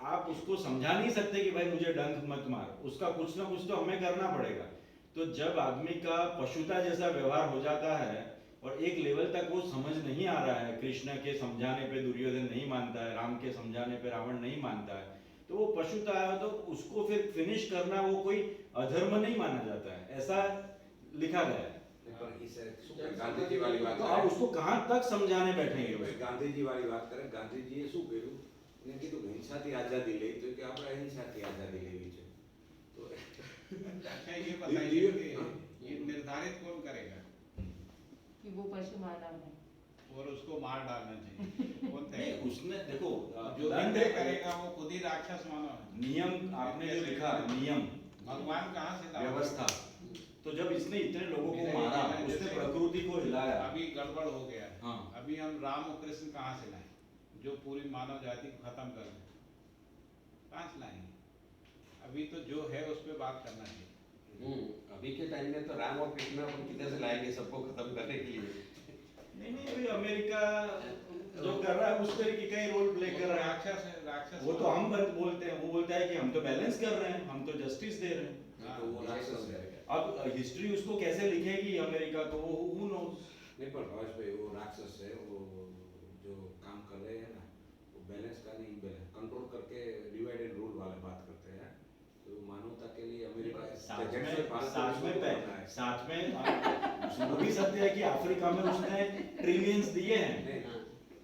आप उसको समझा नहीं सकते कि भाई मुझे डंक मत मार, उसका कुछ ना कुछ तो हमें करना पड़ेगा। तो जब आदमी का पशुता जैसा व्यवहार हो जाता है और एक लेवल तक वो समझ नहीं आ रहा है, कृष्ण के समझाने पे दुर्योधन नहीं मानता है, राम के समझाने पे रावण नहीं मानता है, तो वो पशुता है, तो उसको फिर फिनिश करना वो कोई अधर्म नहीं माना जाता है, ऐसा लिखा गया है। गांधी जी वाली बात तो आप उसको कहाँ तक समझाने बैठेंगे भाई? गांधी जी वाली बात करें, गांधी जी ये શું કર્યું ને કીધું હિંસાથી આઝાદી લઈ, તો કે આપણે અહિંસાથી આઝાદી લેવી છે। તો अच्छा ये बताइए कि ये निर्धारित कौन करेगा कि वो पशु मानव है और उसको मार डालना चाहिए, कौन तय नहीं, उसमें देखो जो दंड तय करेगा वो खुद ही राक्षस मानव है। नियम आपने जो लिखा नियम भगवान कहाँ से लाए? व्यवस्था, तो जब इसने इतने लोगों को मारा, उसने प्रकृति को हिलाया, अभी गड़बड़ हो गया है। हाँ। अभी हम राम और कृष्ण कहाँ से लाएं जो पूरी मानव जाति को खत्म कर दें? कहाँ से लाएंगे? अभी तो जो है उस पर बात करना चाहिए। अभी के टाइम में तो राम और कृष्ण अपन किधर से लाएंगे सबको खत्म करने के लिए? नहीं अभी अमेरिका जो कर रहा है उस तरीके का ही रोल प्ले कर रहा है। राक्षस है, राक्षस। वो तो हम बोलते हैं, वो बोलता है कि हम तो बैलेंस कर रहे हैं, हम तो जस्टिस दे रहे हैं। तो वो राक्षस है। अब हिस्ट्री उसको कैसे लिखेगी अमेरिका, तो वो who knows? नहीं पर भावेश भाई वो राक्षस है, वो जो काम कर रहे हैं ना, वो बैलेंस का नहीं, बैलेंस कंट्रोल करके डिवाइड एंड रूल वाले बात करते हैं। तो मानवता के लिए अमेरिका साथ में वो भी सत्य है कि अफ्रीका में उसने ट्रिलियंस दिए हैं,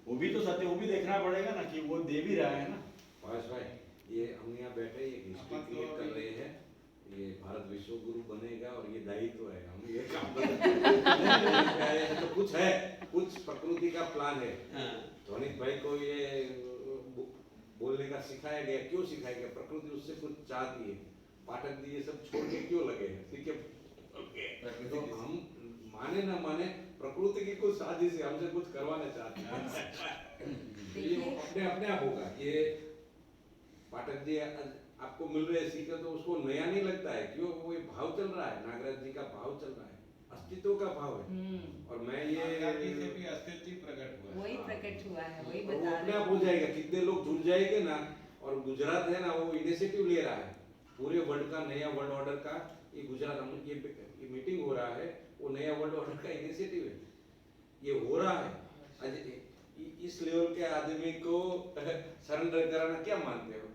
वो भी तो सत्य, वो भी देखना पड़ेगा ना कि वो दे भी रहा है ना। भावेश भाई ये हम यहाँ बैठे एक हिस्ट्री क्रिएट कर रहे हैं, ये भारत विश्व गुरु बनेगा और ये दायित्व है, हम ये काम तो कुछ है, कुछ प्रकृति का प्लान है। ध्वनित भाई को ये बोलने का सिखाया गया, क्यों सिखाया गया? प्रकृति उससे कुछ चाहती है, पाठक जी ये सब छोड़ के क्यों लगे हैं? ठीक है, तो हम माने ना माने प्रकृति की कुछ साजिश है, हमसे कुछ करवाना चाहते हैं। ये अपने अपने आप होगा। ये पाठक जी आपको मिल रहे सीखे तो उसको नया नहीं लगता है, क्यों? वो ये भाव चल रहा है, नागराज जी का भाव चल रहा है, अस्तित्व का भाव है। और मैं ये से भी अस्तित्व प्रकट हुआ, वही प्रकट हुआ है, वही वो बता अपने आप हो जाएगा। कितने लोग जुड़ जाएंगे ना, और गुजरात है ना वो इनिशिएटिव ले रहा है पूरे वर्ल्ड का, नया वर्ल्ड ऑर्डर का। ये गुजरात हम ये मीटिंग हो रहा है, वो नया वर्ल्ड ऑर्डर का इनिशिएटिव है, ये हो रहा है। इस लेवल के आदमी को सरेंडर कराना क्या मानते हो?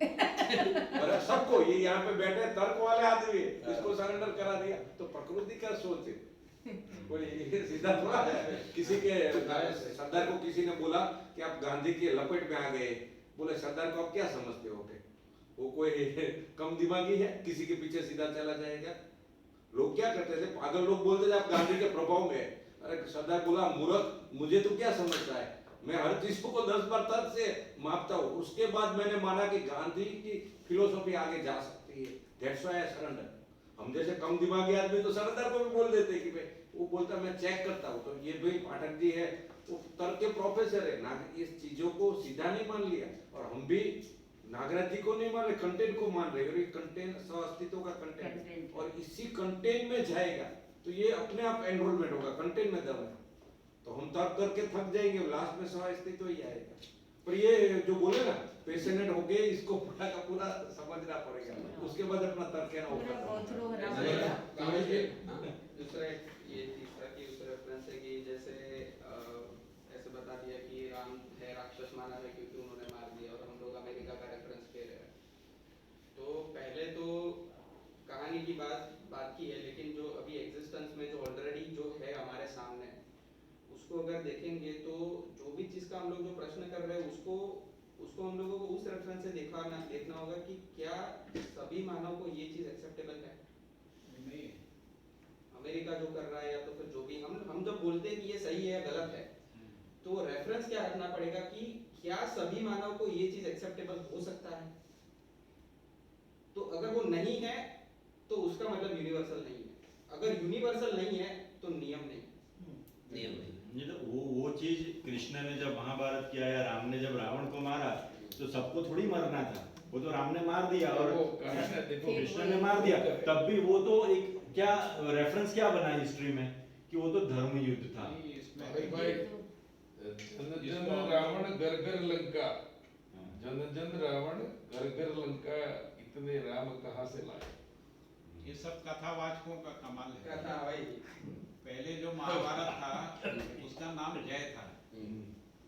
और सबको ये यहाँ पे बैठे तर्क वाले आदमी इसको सरेंडर करा दिया, तो प्रकृति का सोच है कोई सीधा थोड़ा है। किसी के सरदार को किसी ने बोला कि आप गांधी के लपेट में आ गए, बोले सरदार को आप क्या समझते हो? वो कोई कम दिमागी है, किसी के पीछे सीधा चला जाएगा? लोग क्या करते थे, पागल लोग बोलते थे आप गांधी के प्रभाव में। अरे सरदार बोला मूर्ख, मुझे तो क्या समझता है, मैं हर चीज को 10 बार तर्क से मापता हूँ। उसके बाद मैंने माना कि गांधी की फिलोसॉफी आगे जा सकती है, दैट्स व्हाई आई सरेंडर। हम जैसे कम दिमागी आदमी तो सरदार को भी बोल देते कि भाई, वो बोलता मैं चेक करता हूँ। तो ये भाई पाठक जी है, वो तर्क के प्रोफेसर है ना, इस चीजों को सीधा नहीं मान लिया। और हम भी नागराज जी को नहीं मान रहे, कंटेंट को मान रहे, और ये कंटेंट सह अस्तित्व का कंटेंट, और इसी कंटेंट में जाएगा तो ये अपने आप एनरोलमेंट होगा, कंटेंट में दम है। तो हम तर्क करके थक जाएंगे, लास्ट में सह अस्तित्व ही आएगा। पर ये जो बोले ना पेशेंट होके इसको पूरा का पूरा समझना पड़ेगा, उसके बाद अपना तर्क कहना होगा। दूसरा ये तीसरा की उस रेफरेंस है कि जैसे ऐसे बता दिया कि राम है राक्षस माना है क्योंकि उन्होंने मार दिया, और हम लोग अमेरिका का रेफरेंस ले रहे हैं। तो पहले तो कहानी की बात की है, लेकिन जो अभी एग्जिस्टेंस में जो ऑलरेडी जो है हमारे सामने, उसको अगर देखेंगे तो जो भी चीज़ का हम लोग जो प्रश्न कर रहे हैं उसको हम लोगों को उस रेफरेंस से देखना होगा कि क्या सभी मानव को ये चीज़ एक्सेप्टेबल है। नहीं है। अमेरिका जो कर रहा है या तो फिर जो भी हम जब बोलते हैं कि ये सही है गलत है, तो रेफरेंस क्या रखना पड़ेगा कि क्या सभी मानव को ये चीज एक्सेप्टेबल हो सकता है। तो अगर वो नहीं है तो उसका मतलब यूनिवर्सल नहीं है, अगर यूनिवर्सल नहीं है तो नियम नहीं। नियम नहीं। ये तो वो चीज कृष्ण ने जब महाभारत किया या राम ने जब रावण को मारा तो सबको थोड़ी मरना था, वो तो राम ने मार दिया और देखो कृष्ण ने मार दिया, तब भी वो तो एक क्या रेफरेंस क्या बना हिस्ट्री में कि वो तो धर्म युद्ध था। नहीं, इसमें भाई जन जन रावण घर घर लंका, जन जन रावण घर घर लंका, इतने राम कहाँ से लाए? ये सब कथावाचकों का कमाल है। कथा भाई पहले जो महाभारत था उसका नाम जय था।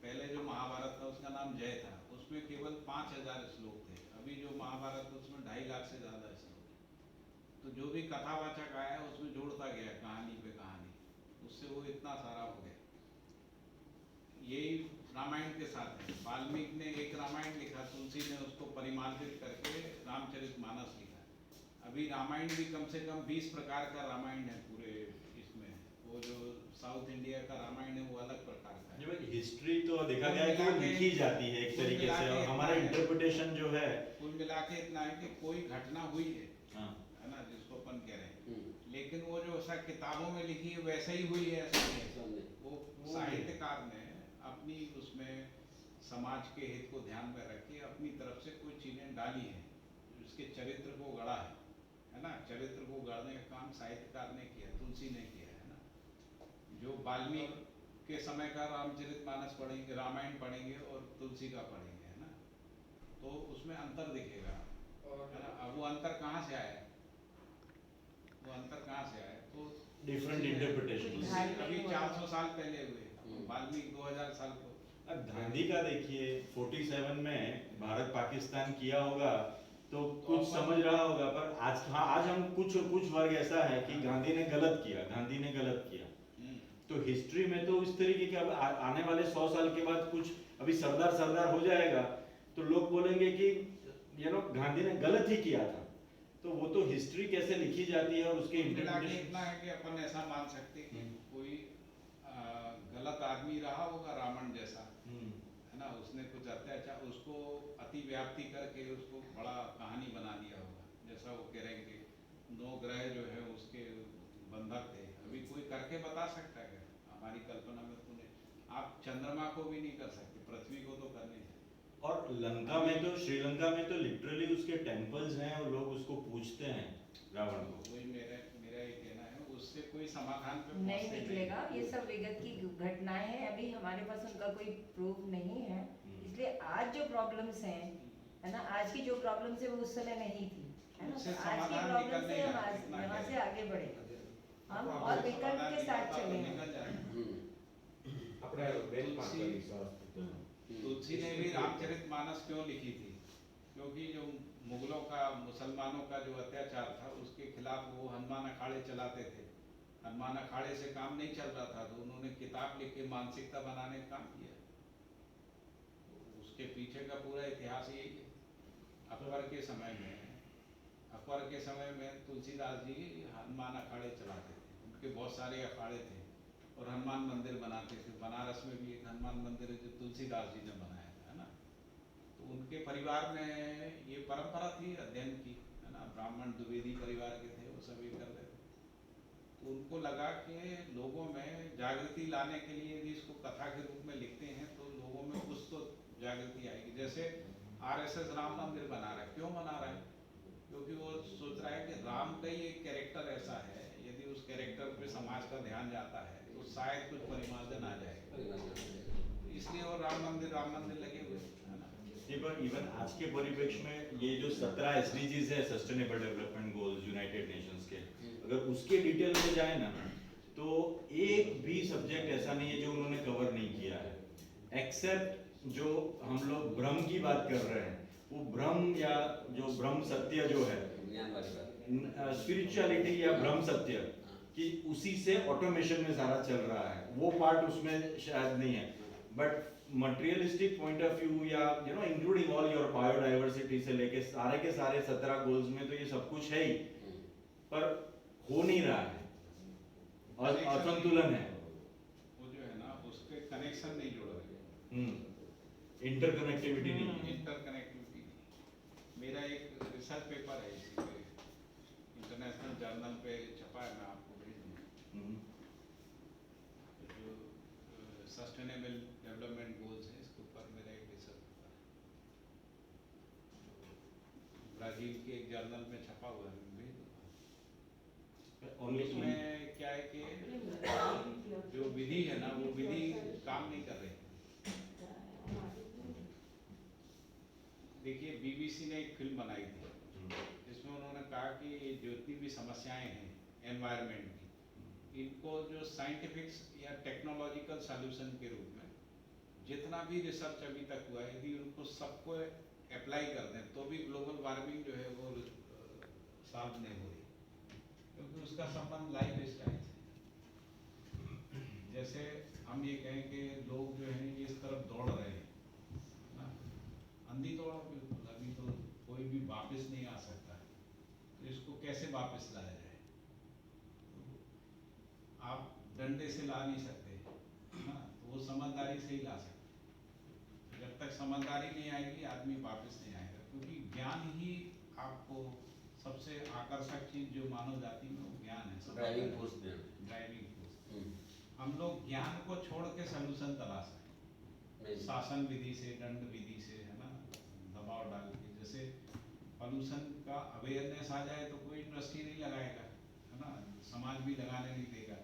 पहले जो महाभारत था उसका नाम जय था, उसमें केवल 5000 श्लोक थे। अभी जो महाभारत है उसमें 2.5 लाख से ज्यादा श्लोक है। तो जो भी कथावाचक आया उसमें जोड़ता गया कहानी पे कहानी, उससे वो इतना सारा हो गया। यही रामायण के साथ है। वाल्मीकि ने एक रामायण लिखा, तुलसी ने उसको परिमार्जित करके रामचरितमानस लिखा। अभी रामायण भी कम से कम 20 प्रकार का रामायण है पूरे इसमें। वो जो साउथ इंडिया का रामायण है वो अलग प्रकार का है। हिस्ट्री तो देखा गया है कि वो लिखी जाती है एक तरीके से, और हमारा इंटरप्रिटेशन जो है कुल मिला के इतना है कि कोई घटना हुई है, हाँ। है ना, जिसको अपन कह रहे हैं, लेकिन वो जो ऐसा किताबों में लिखी है वैसे ही हुई है ऐसा नहीं है। वो साहित्यकार ने अपनी उसमें समाज के हित को ध्यान में रख के अपनी तरफ से कुछ चीजें डाली हैं, उसके चरित्र को गढ़ा है ना। चरित्र को गढ़ने का काम साहित्यकार ने किया, तुलसी ने किया, है ना। जो वाल्मीकि के समय का रामचरितमानस पढ़ेंगे, रामायण पढ़ेंगे और तुलसी का पढ़ेंगे, है ना, तो उसमें अंतर दिखेगा, है ना। अब वो अंतर कहाँ से आया, वो अंतर कहाँ से आया? तो डिफरेंट इंटरप्रिटेशन। अभी 400 साल पहले हुए, वाल्मीकि 2000 साल को। अब गांधी का देखिए 47 में भारत पाकिस्तान किया होगा तो कुछ समझ रहा होगा, पर आज हम कुछ वर्ग ऐसा है कि गांधी ने गलत किया। तो हिस्ट्री में तो इस तरीके के अब आने वाले 100 साल के बाद कुछ अभी सरदार हो जाएगा तो लोग बोलेंगे कि गांधी ने गलत ही किया था। तो वो तो हिस्ट्री कैसे लिखी जाती है और उसके इंटरप्रिटेशन इतना है कि अपन ऐसा मान सकते हैं कि कोई गलत आदमी रहा होगा रावण जैसा, है ना, उसने कुछ अत्याचार, उसको अति व्याप्ति करके उसको बड़ा कहानी बना दिया होगा। जैसा वो कह रहे हैं कि 9 ग्रह जो है उसके बंधक थे। अभी कोई करके बता सकता है? हमारी कल्पना में तो नहीं। आप चंद्रमा को भी नहीं कर सकते, पृथ्वी को तो कर नहीं सकते। और लंका में तो, श्रीलंका में तो लिटरली उसके टेम्पल्स हैं और लोग उसको पूजते हैं रावण को। वही मेरा ये कहना है, उससे कोई समाधान पे नहीं निकलेगा। ये सब विगत की घटनाएं हैं, अभी हमारे पास उनका कोई प्रूफ नहीं है। इसलिए आज जो प्रॉब्लम्स हैं, है ना, आज की जो प्रॉब्लम्स है वो उस समय नहीं थी, है ना। तो आज की प्रॉब्लम से हम यहाँ से आगे बढ़े, हम और विकल्प के साथ चलेंगे। तुलसी ने भी रामचरितमानस क्यों लिखी थी? क्योंकि जो मुगलों का, मुसलमानों का जो अत्याचार था उसके खिलाफ वो हनुमान अखाड़े चलाते थे। हनुमान अखाड़े से काम नहीं चल रहा था तो उन्होंने किताब लिख के मानसिकता बनाने का काम किया। उसके पीछे का पूरा इतिहास यही है। अकबर के समय में तुलसीदास जी हनुमान अखाड़े चलाते थे, उनके बहुत सारे अखाड़े थे और हनुमान मंदिर बनाते थे। बनारस में भी एक हनुमान मंदिर है जो तुलसीदास जी ने बनाया था, है ना। तो उनके परिवार में ये परंपरा थी अध्ययन की, है ना। ब्राह्मण द्विवेदी परिवार के थे, वो सभी कर रहे थे। तो उनको लगा कि लोगों में जागृति लाने के लिए यदि इसको कथा के रूप में लिखते हैं तो लोगों में कुछ तो जागृति आएगी। जैसे RSS राम मंदिर बना रहा है, क्यों बना रहा है? क्योंकि वो सोच रहा है कि राम का ही एक कैरेक्टर ऐसा है, यदि उस कैरेक्टर पे समाज का ध्यान जाता है तो शायद कुछ परिमार्जन आ जाएगा। इसलिए वो राम मंदिर लगे हुए, है ना। पर इवन आज के परिप्रेक्ष्य में ये जो 17 SDGs है, sustainable development goals United Nations के, अगर उसके डिटेल में जाए ना तो एक भी सब्जेक्ट ऐसा नहीं है जो उन्होंने कवर नहीं किया है, एक्सेप्ट जो हम लोग ब्रह्म की बात कर रहे हैं, वो ब्रह्म या जो ब्रह्म सत्य जो है, ज्ञान वाली बात। स्पिरिचुअलिटी या ब्रह्म सत्य कि उसी से ऑटोमेशन में सारा चल रहा है, वो पार्ट उसमें शायद नहीं है। But materialistic point of view या इंक्लूडिंग ऑल योर बायोडाइवर्सिटी से लेके सारे के सारे 17 गोल्स में तो ये सब कुछ है ही, पर हो नहीं रहा है और असंतुलन है। वो जो है ना उसके कनेक्शन नहीं जुड़ रहे, इंटरकनेक्टिविटी नहीं है। इंटरकनेक्टिविटी नहीं। मेरा एक रिसर्च पेपर है इसी पे, इंटरनेशनल जर्नल पे छपा है, मैं आपको भेज दूँ। जो सस्टेनेबल डेवलपमेंट गोल्स है, इसके ऊपर मेरा एक रिसर्च पेपर है, ब्राजील के एक जर्नल में छपा हुआ है, मैं भेज दूँगा। उसमें क्या है कि जो विधि है ना, वो विधि काम नहीं कर रही। देखिए बीबीसी ने एक फिल्म बनाई थी, जिसमें उन्होंने कहा कि जितनी भी समस्याएं हैं एनवायरनमेंट की, इनको जो साइंटिफिक या टेक्नोलॉजिकल सॉल्यूशन के रूप में जितना भी रिसर्च अभी तक हुआ है, यदि उनको सबको अप्लाई कर दें तो भी ग्लोबल वार्मिंग जो है वो सॉल्व नहीं हो रही, क्योंकि उसका संबंध लाइफ स्टाइल से। जैसे हम ये कहें कि लोग जो है इस तरफ दौड़ रहे हैं ना, अंधी दौड़, बिल्कुल अभी तो कोई भी वापस नहीं आ सकता है, तो इसको कैसे वापस लाया जाए? आप डंडे से ला नहीं सकते ना, तो वो समझदारी से ही ला सकते। जब तक समझदारी नहीं आएगी आदमी वापस नहीं आएगा, क्योंकि ज्ञान ही आपको सबसे आकर्षक चीज जो मानव जाति में वो ज्ञान है, ड्राइविंग फोर्स ज्ञान। Driving force. हम लोग ज्ञान को छोड़ के सलूशन तलाश रहे हैं, शासन विधि से, दंड विधि से, है ना, दबाव डाल के। जैसे पॉल्यूशन का अवेयरनेस आ जाए तो कोई इंडस्ट्री नहीं लगाएगा, है ना, समाज भी लगाने नहीं देगा।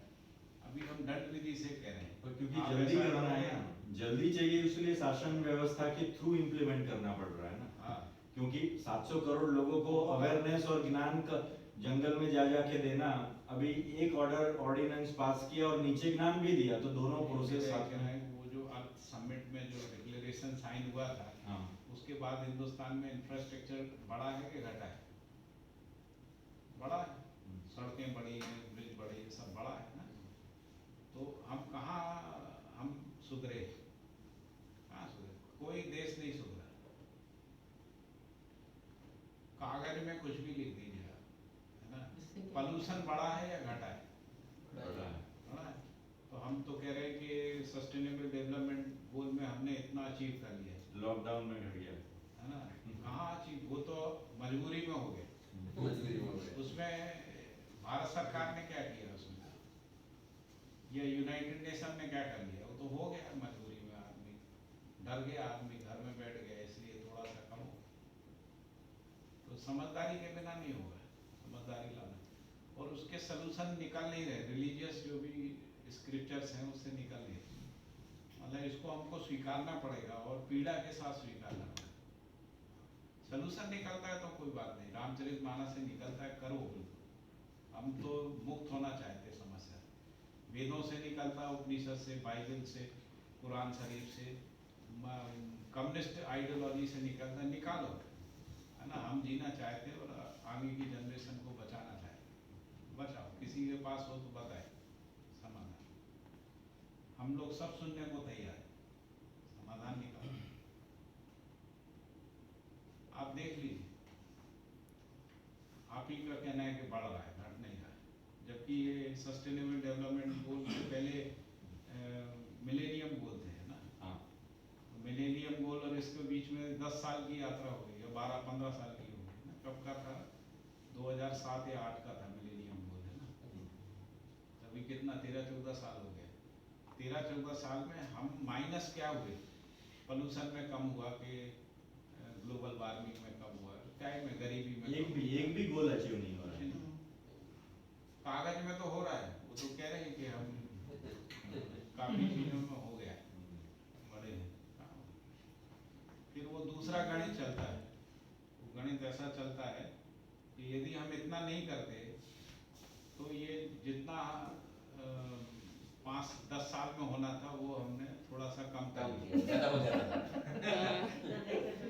अभी हम दंड विधि से कह रहे हैं, क्योंकि जल्दी करना है ना, जल्दी चाहिए, इसलिए शासन व्यवस्था के थ्रू इम्प्लीमेंट करना पड़ रहा है ना। हाँ, क्योंकि 700 करोड़ लोगों को अवेयरनेस और ज्ञान का जंगल में जा जाके देना, अभी एक ऑर्डिनेंस पास किया और नीचे ज्ञान भी दिया, तो दोनों प्रोसेस साथ में है। वो जो अर्थ समिट में जो डिक्लेरेशन साइन हुआ था, हाँ, उसके बाद हिंदुस्तान में इंफ्रास्ट्रक्चर बढ़ा है कि घटा है? बढ़ा है, सड़कें बढ़ी हैं, ब्रिज बढ़े हैं, सब बढ़ा है ना। तो हम कहाँ हम सुधरे? कहाँ सुधरे? कोई देश नहीं सुधरा। कागज में कुछ भी लिख दीजिए आप, है ना, पॉल्यूशन बढ़ा है या घटा है? बढ़ा है। तो हम तो कह रहे हैं कि सस्टेनेबल डेवलपमेंट गोल में हमने इतना अचीव कर लिया, लॉकडाउन में घट गया, है ना। कहाँ अचीव? वो तो मजबूरी में हो गए। उसमें भारत सरकार ने क्या किया उसमें, या यूनाइटेड नेशन ने क्या कर लिया? वो तो हो गया मजबूरी में, आदमी डर गया, आदमी घर में बैठ गया, इसलिए थोड़ा सा कम हो। तो समझदारी के बिना नहीं होगा, समझदारी लाना, और उसके सलूशन निकल नहीं रहे। रिलीजियस जो भी स्क्रिप्चर्स हैं उससे निकल नहीं रहे, मतलब इसको हमको स्वीकारना पड़ेगा और पीड़ा के साथ स्वीकारना पड़ेगा। सलूशन निकलता है तो कोई बात नहीं, रामचरितमानस से निकलता है, करो बिल्कुल। हम तो मुक्त होना चाहते हैं समस्या, वेदों से निकलता, उपनिषद से, बाइबल से, कुरान शरीफ से, कम्युनिस्ट आइडियोलॉजी से निकलता, निकालो, है ना। हम जीना चाहते हैं और आगे की जनरेशन को बचाना चाहते हैं, बचाओ। किसी के पास हो तो बताए समाधान, हम लोग सब सुनने को तैयार है, समाधान निकालो। आप देख लीजिए, आप ही का कहना है कि बढ़ रहा है, घट नहीं रहा है, जबकि ये सस्टेनेबल डेवलपमेंट गोल से पहले मिलेनियम गोल थे, है ना। हाँ, तो मिलेनियम गोल और इसके बीच में 10 साल की यात्रा हो गई, या 12-15 साल की हो गई ना। कब का था? 2007 या 8 का था मिलेनियम गोल, है ना। तभी कितना 13-14 साल हो गए। 13-14 साल में हम माइनस क्या हुए? पोल्यूशन में कम हुआ कि ग्लोबल वार्मिंग में कम हुआ, क्या में गरीबी में एक भी गोल अचीव नहीं हो रहा है। कागज में तो हो रहा है, वो तो कह रहे हैं कि हम काफी चीजों में हो गया, बड़े हैं। फिर वो दूसरा गणित चलता है, वो गणित ऐसा चलता है कि यदि हम इतना नहीं करते तो ये जितना 5-10 साल में होना था वो हमने थोड़ा सा कम कर काम दिया। किया ज़्यादा हो जाता था।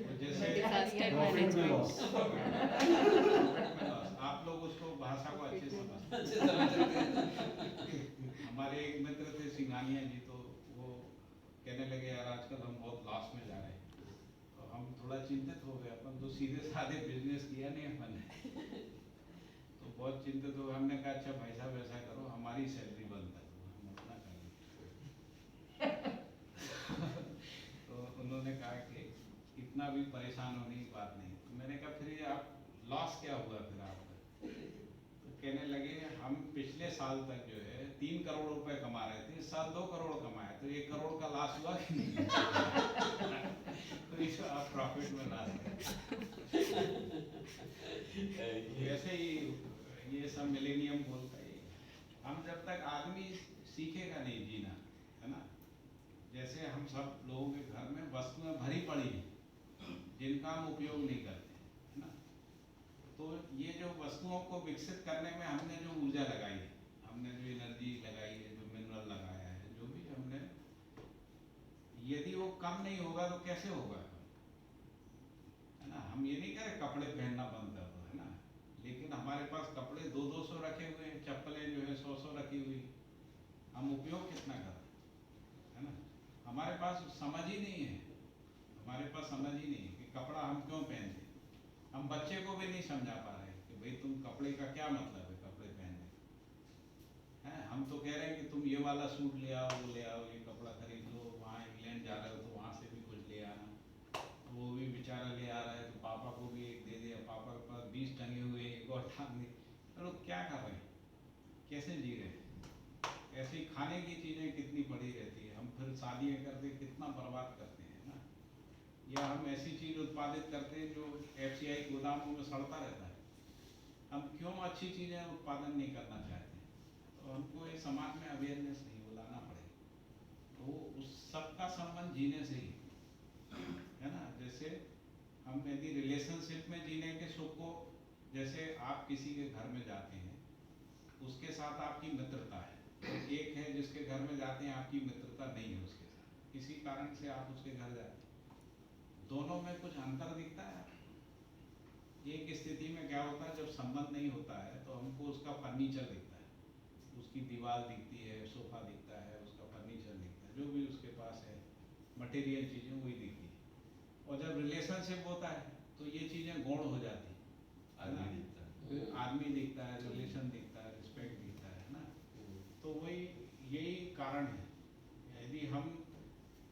तो जैसे डिजास्टर प्रॉफिट में मैनेजमेंट। लॉस। आप लोग उसको भाषा को अच्छे समझते अच्छे समझ सकते हैं। हैं। हमारे एक मित्र थे सिंघानिया जी, तो वो कहने लगे यार आजकल हम बहुत लॉस में जा रहे हैं। तो हम थोड़ा चिंतित हो गए, अपन तो सीधे साधे बिजनेस किया नहीं अपन ने। तो बहुत चिंतित हो गए। हमने कहा अच्छा भाई साहब ऐसा करो, हमारी सैलरी बंद कर दो, हम अपना कर लेंगे। तो उन्होंने कहा कि इतना भी परेशान होने की बात नहीं। तो मैंने कहा फिर ये आप लॉस क्या हुआ फिर आपका? तो कहने लगे हम पिछले साल तक जो है 3 करोड़ रुपए कमा रहे थे, इस साल 2 करोड़ कमाए, तो 1 करोड़ का लॉस हुआ कि नहीं? तो इस आप प्रॉफिट में ला वैसे ही ये सब मिलेनियम बोलता है। हम जब तक आदमी सीखेगा नहीं जीना, है ना, जैसे हम सब लोगों के घर में वस्तुएं भरी पड़ी हैं जिनका हम उपयोग नहीं करते, है ना, तो ये जो वस्तुओं को विकसित करने में हमने जो ऊर्जा लगाई है, हमने जो एनर्जी लगाई है, जो मिनरल लगाया है, जो भी हमने, यदि वो कम नहीं होगा तो कैसे होगा? है ना, हम ये नहीं कह रहे कपड़े पहनना बंद कर दो, है ना, लेकिन हमारे पास कपड़े 200-200 रखे हुए हैं, चप्पलें जो है 100-100 रखी हुई, हम उपयोग कितना कर रहे हैं? है ना, हमारे पास समझ ही नहीं है, हमारे पास समझ ही नहीं है कि कपड़ा हम क्यों पहनते हैं। हम बच्चे को भी नहीं समझा पा रहे कि भाई तुम कपड़े का क्या मतलब है, कपड़े पहनने हैं। हम तो कह रहे हैं कि तुम ये वाला सूट ले आओ, वो ले आओ, ये कपड़ा खरीद लो, वहाँ इंग्लैंड जा रहे हो तो वहाँ से भी कुछ ले आना। वो भी बेचारा ले आ रहा है तो पापा को भी एक दे दिया, पापा के पास 20 टंगे हुए, एक और टांग दी। तो लोग क्या कर रहे हैं, कैसे जी रहे हैं? ऐसी खाने की चीज़ें कितनी पड़ी रहती है, हम फिर शादियाँ करते कितना बर्बाद करते हैं ना, या हम ऐसी चीज़ उत्पादित करते हैं जो FCI गोदामों में सड़ता रहता है। हम क्यों अच्छी चीज़ें उत्पादन नहीं करना चाहते हैं? तो हमको ये समाज में अवेयरनेस नहीं बुलाना पड़ेगा। तो उस सबका संबंध जीने से ही है ना। जैसे हम यदि रिलेशनशिप में जीने के सुख को, जैसे आप किसी के घर में जाते हैं, उसके साथ आपकी मित्रता है, एक है जिसके घर में जाते हैं आपकी मित्रता नहीं है उसके साथ, किसी कारण से आप उसके घर जाते हैं, दोनों में कुछ अंतर दिखता है। एक स्थिति में क्या होता है, जब संबंध नहीं होता है तो हमको उसका फर्नीचर दिखता है, उसकी दीवार दिखती है, सोफा दिखता है, उसका फर्नीचर दिखता है, जो भी उसके पास है मटेरियल चीज़ें वही दिखती है। और जब रिलेशनशिप होता है तो ये चीज़ें गौण हो जाती हैं, आदमी दिखता है। आदमी दिखता है, रिलेशन दिखता है, रिस्पेक्ट दिखता है ना। तो वही यही कारण है, यदि हम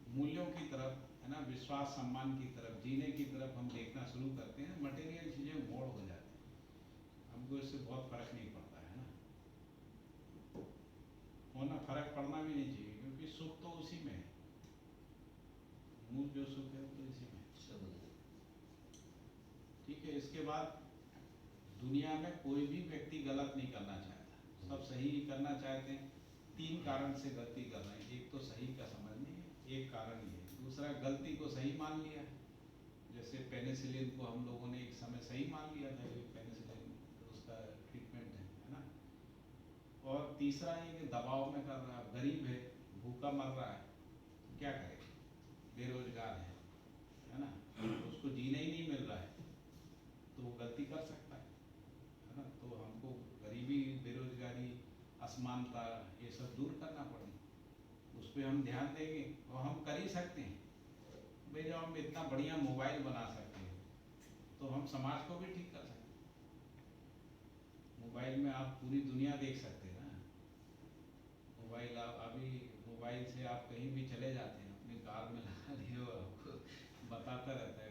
मूल्यों की तरफ, है ना, विश्वास सम्मान की तरफ, जीने की तरफ हम देखना शुरू करते हैं, मटेरियल चीज़ें मोड़ हो जाती हैं, हमको इससे बहुत फर्क नहीं पड़ता है ना। होना फर्क पड़ना भी नहीं चाहिए, क्योंकि सुख तो उसी में है, मूल जो सुख है तो इसी में है। ठीक है। इसके बाद दुनिया में कोई भी व्यक्ति गलत नहीं करना चाहता, सब सही ही करना चाहते हैं। 3 कारण से गलती कर रहे हैं, एक तो सही का समझ नहीं है, एक कारण ये है, दूसरा गलती को सही मान लिया है। जैसे पेनिसिलिन को हम लोगों ने एक समय सही मान लिया था कि पेनिसिलिन उसका ट्रीटमेंट है ना। और तीसरा ये कि दबाव में कर रहा है, गरीब है, भूखा मर रहा है, तो क्या करेगा, बेरोजगार है ना, उसको जीने ही नहीं मिल रहा है, तो वो गलती कर सकता है ना। तो हमको गरीबी, बेरोजगारी, असमानता, ये सब दूर करना पड़ेगा, उस पर हम ध्यान देंगे। और हम कर ही सकते हैं भाई, जब हम इतना बढ़िया मोबाइल बना सकते हैं तो हम समाज को भी ठीक कर सकते हैं। मोबाइल में आप पूरी दुनिया देख सकते हैं ना, मोबाइल आप अभी मोबाइल से आप कहीं भी चले जाते हैं, अपनी कार में लगा लिए हो, आपको बताता रहता है,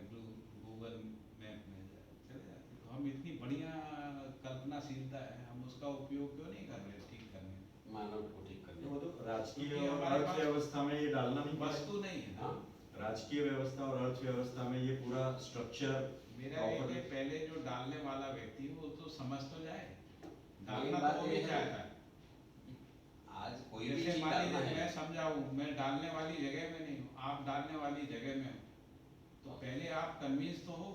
गूगल मैप में चले जाते हैं। तो हम इतनी बढ़िया कल्पनाशीलता है, हम उसका उपयोग क्यों नहीं कर रहे ठीक करने में? मानव को ठीक करने वो तो राजकीय क्योंकि और हमारे पास अर्थव्यवस्था में ये डालना नहीं पड़ेगा। वस्तु नहीं है ना। राजकीय व्यवस्था और अर्थव्यवस्था में ये पूरा स्ट्रक्चर मेरा ये कि पहले जो डालने वाला व्यक्ति है वो तो समझ तो जाए, डालना बात तो वो ये भी है। चाहता है। आज कोई भी जैसे चीज मान डालना लीजिए है। मैं समझाऊं, मैं डालने वाली जगह में नहीं हूँ, आप डालने वाली जगह में हो, तो पहले आप कन्विंस तो हो,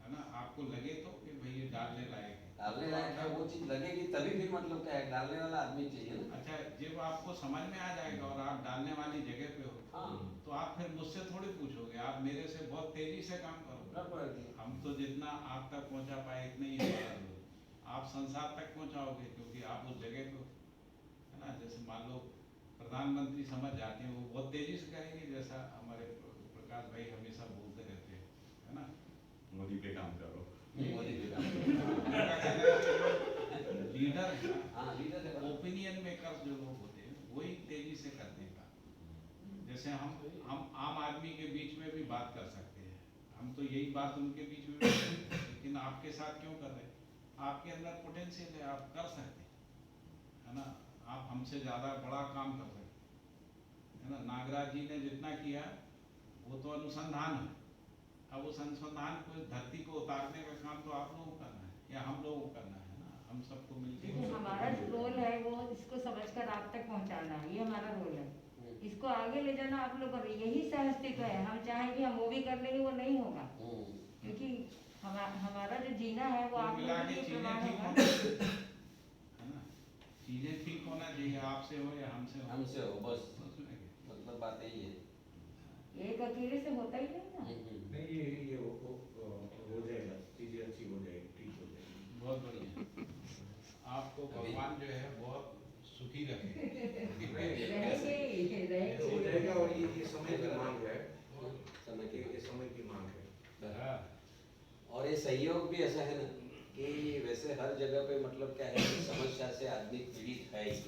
है ना, आपको लगे तो कि भाई ये डालने लायक है। डालने लायक है वो चीज लगेगी तभी फिर मतलब क्या है, डालने वाला आदमी चाहिए ना। अच्छा, जब आपको समझ में आ जाएगा और आप डालने वाली जगह पे हो, हाँ तो आप फिर मुझसे थोड़ी पूछोगे, आप मेरे से बहुत तेजी से काम करोगे। हम तो जितना आप तक पहुंचा पाए इतने ही हमारा रोल। आप संसार तक पहुंचाओगे क्योंकि आप उस जगह पे हो, है ना। जैसे मान लो प्रधानमंत्री समझ जाते हैं, वो बहुत तेजी से करेंगे, जैसा हमारे प्रकाश भाई हमेशा बोलते रहते हैं, है ना। मोदी पे काम करो। मोदी पे काम करो। उनका कहना है कि जो लीडर है ना, हाँ लीडर है, ओपिनियन मेकर्स जो लोग होते हैं वही तेजी से करते हैं काम। जैसे हम आम आदमी के बीच में भी बात कर सकते हैं, हम तो यही बात उनके बीच में भी करते हैं, लेकिन आपके साथ क्यों कर रहे हैं? आपके अंदर पोटेंशियल है, आप कर सकते हैं, है ना। आप हमसे ज़्यादा बड़ा काम कर सकते हैं, है ना। नागराज जी ने जितना किया वो तो अनुसंधान है। अब उस अनुसंधान को धरती को उतारने का काम तो आप लोगों को करना है या हम लोगों को करना है ना, हम सबको मिलकर। देखो हमारा जो रोल है वो इसको समझकर आप तक पहुंचाना है, ये हमारा रोल है। इसको आगे ले जाना आप लोगों का, यही सह अस्तित्व है। हम चाहेंगे हम वो भी कर लेंगे, वो नहीं होगा, क्योंकि हमारा जो जीना है वो आप लोगों के लिए प्रमाण होगा, है ना। चीजें ठीक होना चाहिए, आपसे हो या हमसे हो। हमसे हो बस, मतलब बात यही है। एक अकेले से होता ही नहीं ना। नहीं ये हो जाएगा, चीजें अच्छी हो जाएगी, ठीक हो जाएगी। बहुत बढ़िया। आपको भगवान जो है बहुत सुखी रखे। रहेंगे हो जाएगा और ये समय की मांग है, समय की ये समय की मांग है। हाँ। और ये सहयोग भी ऐसा है ना कि वैसे हर जगह पे मतलब क्या है कि समस्या से आदमी पीड़ित है ही,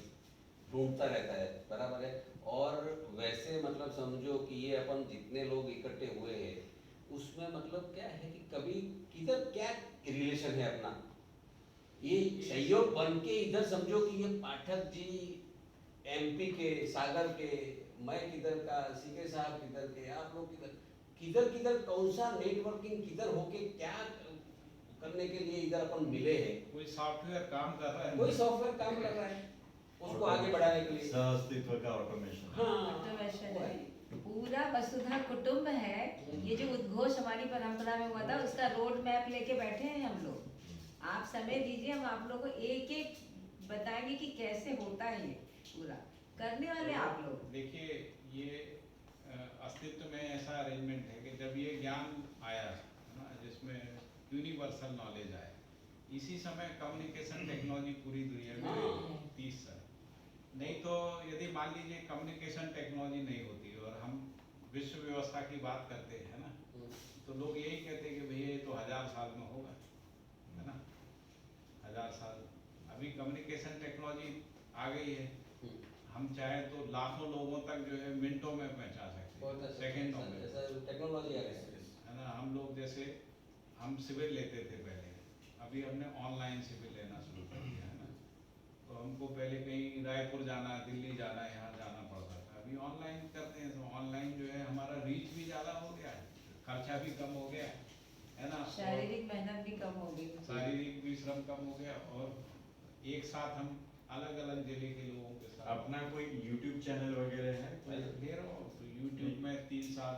ढूंढता रहता है, बराबर है। और वैसे मतलब समझो कि ये अपन जितने लोग इकट्ठे हुए हैं उसमें मतलब क्या है कि कभी किधर क्या रिलेशन है अपना, ये सहयोग बन के इधर समझो कि ये पाठक जी एमपी के, सागर के, मैं किधर का, सीके साहब किधर के, आप लोग किधर किधर किधर कौन सा नेटवर्किंग किधर होके क्या करने के लिए इधर अपन मिले हैं। कोई सॉफ्टवेयर काम कर रहा है, कोई सॉफ्टवेयर काम कर रहा है उसको आगे बढ़ाने के लिए, सहअस्तित्व का ऑटोमेशन। ऑटोमेशन है, पूरा वसुधा कुटुंब है। ये जो उद्घोष हमारी परंपरा में हुआ था उसका रोड मैप लेके बैठे हैं हम लोग। आप समय दीजिए, हम आप लोगों को एक एक बताएंगे कि कैसे होता है, ये पूरा करने वाले आप लोग। देखिए ये अस्तित्व में ऐसा अरेंजमेंट है कि जब ये ज्ञान आया है ना, जिसमें यूनिवर्सल नॉलेज आया, इसी समय कम्युनिकेशन टेक्नोलॉजी पूरी दुनिया में 30 साल। नहीं तो यदि मान लीजिए कम्युनिकेशन टेक्नोलॉजी नहीं होती और हम विश्व व्यवस्था की बात करते हैं ना, तो लोग यही कहते हैं कि भैया ये तो 1000 साल में होगा, है ना। 1000 साल, अभी कम्युनिकेशन टेक्नोलॉजी आ गई है, हम चाहे तो लाखों लोगों तक जो है मिनटों में पहुंचा सकते हैं, सेकंडों में, टेक्नोलॉजी आ गई है ना। हम लोग जैसे हम सिविल लेते थे पहले, अभी हमने ऑनलाइन सिविल लेना शुरू कर दिया, है ना। तो हमको पहले कहीं रायपुर जाना, दिल्ली जाना, यहाँ जाना पड़ता था, अभी ऑनलाइन करते हैं। तो ऑनलाइन जो है हमारा रीच भी ज़्यादा हो गया है, खर्चा भी कम हो गया है ना, शारीरिक मेहनत भी कम होगी, शारीरिक भी श्रम कम हो गया, और एक साथ हम अलग अलग जिले के लोगों के साथ। अपना कोई YouTube चैनल वगैरह है? मैं ले रहा हूँ तो YouTube में 3 साल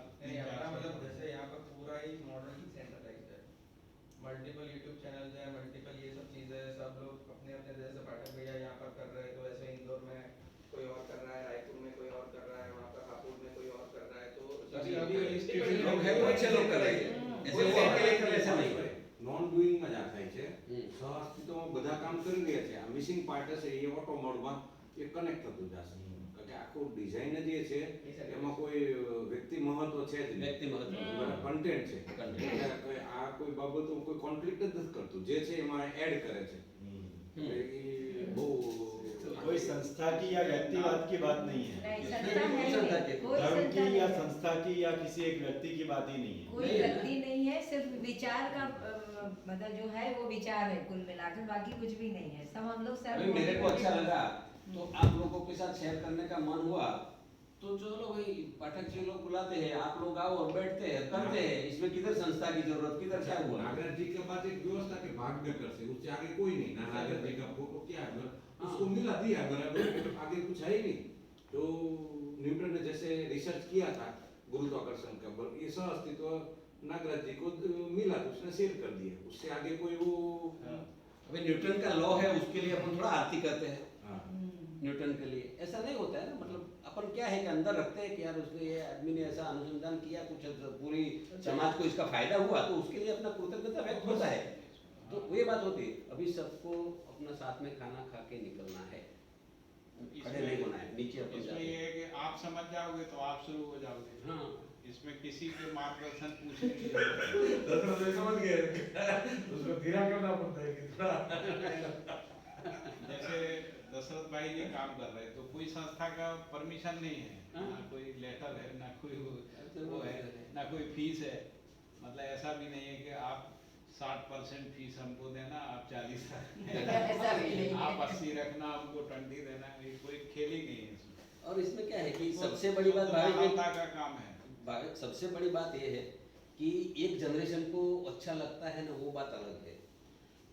मतलब जैसे यहाँ पर पूरा ही मॉडल ही सेंट्रलाइज्ड है, मल्टीपल यूट्यूब चैनल है, मल्टीपल ये सब चीज़ें, सब लोग अपने अपने जैसे पाठक भैया यहाँ पर कर रहे हैं, तो वैसे इंदौर में कोई और कर रहा है, रायपुर में कोई और कर रहा है, वहाँ पर हापुड़ में कोई और कर रहा है, तो लोग हैं वो अच्छे लोग कर रहे हैं, ऐसे वो अकेले कर ऐसा नहीं है। નોન ડુઈંગ માં જ આ થાય છે સહઅસ્તિત્વમાં બધા કામ કરી રહ્યા છે, આ મિસિંગ પાર્ટ હશે એ ઓટો મોડમાં એ કનેક્ટ થતું જશે, કારણ કે આખું ડિઝાઇન જ એ છે એમાં કોઈ વ્યક્તિ મહત્વ છે જ નહીં, વ્યક્તિ મહત્વ કન્ટેન્ટ છે, એટલે આ કોઈ બાબતો કોઈ કોન્ફ્લિક્ટ જ નથી કરતું, જે છે એમાં એડ કરે છે, એટલે એ બહુ कोई संस्था की या व्यक्तिवाद की बात नहीं है, नहीं, संस्था है ही नहीं, कोई धर्म संस्था की या नहीं है। संस्था की या किसी एक व्यक्ति की बात ही नहीं है। कोई व्यक्ति नहीं है, सिर्फ विचार का मतलब जो है वो विचार है कुल मिलाकर, बाकी कुछ भी नहीं है, सब हम लोग अभी मेरे को अच्छा लगा तो आप लोगों के साथ शेयर करने का मन हुआ, तो चलो भाई पाठक जी लोग बुलाते हैं, आप लोग आओ और बैठते हैं, करते हैं, इसमें किधर संस्था की जरूरत, किधर क्या हुआ। नागराज जी के पास एक व्यवस्था के भागकर से उससे आगे कोई नहीं, नागराज जी का फोटो क्या है, उसको मिला दिया बराबर, आगे कुछ है ही नहीं। तो न्यूटन ने जैसे रिसर्च किया था गुरुत्वाकर्षण का बल, ये सहअस्तित्व नागराज जी को मिला तो उसने शेयर कर दिया, उससे आगे कोई वो अभी न्यूटन का लॉ है, उसके लिए अपन थोड़ा आरती करते हैं हाँ। न्यूटन के लिए, ऐसा नहीं होता है ना। मतलब अपन क्या है कि अंदर रखते हैं कि यार उसने, ये आदमी ने ऐसा अनुसंधान किया, कुछ पूरी समाज को इसका फायदा हुआ, तो उसके लिए अपना कृतज्ञता व्यक्त होता है। तो ये बात होती है। अभी सबको अपना साथ में खाना खा के निकलना है, खड़े नहीं होना है, नीचे अपन इसमें जाते ये हैं। है कि आप समझ जाओगे तो आप शुरू हो जाओगे। हाँ, इसमें किसी के मार्गदर्शन पूछने की जरूरत नहीं। दशरथ भाई समझ गए, उसको धीरा करना पड़ता है कितना। जैसे दशरथ भाई ये काम कर रहे हैं तो कोई संस्था का परमिशन नहीं है, हाँ। ना कोई लेटर है, ना कोई वो है, ना कोई फीस है। मतलब ऐसा भी नहीं है कि आप 60% फीस हमको देना, आप 40 ऐसा भी नहीं है। आप 80 रखना, हमको 20 देना, ये कोई खेल ही नहीं है इसमें। और इसमें क्या है कि तो सबसे बड़ी बात भाई मानवता का काम है। सबसे बड़ी बात यह है कि एक जनरेशन को अच्छा लगता है ना, वो बात अलग है।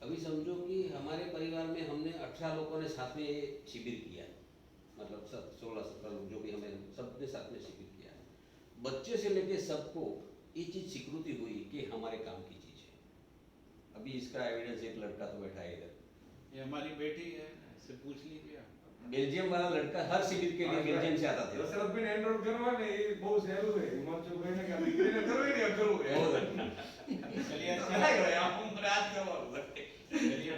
अभी समझो कि हमारे परिवार में हमने 18 लोगों ने साथ में शिविर किया, मतलब सब 16-17 लोग जो भी, हमें सबने साथ में शिविर किया। बच्चे से लेके सबको ये चीज़ स्वीकृति हुई कि हमारे काम की चीज़ है। अभी इसका एविडेंस एक लड़का तो बैठा है इधर, ये हमारी बेटी है, इससे पूछ लीजिए आप। बेल्जियम वाला लड़का हर शिविर के लिए बेल्जियम से आता था। दशरथ भाई ने एनरोल करवा ने, ये बहुत सહેલું है। हिमांशु भाई ने कहा દીકરી ને કરવી ને કરું है। चलिए अच्छा, चलिए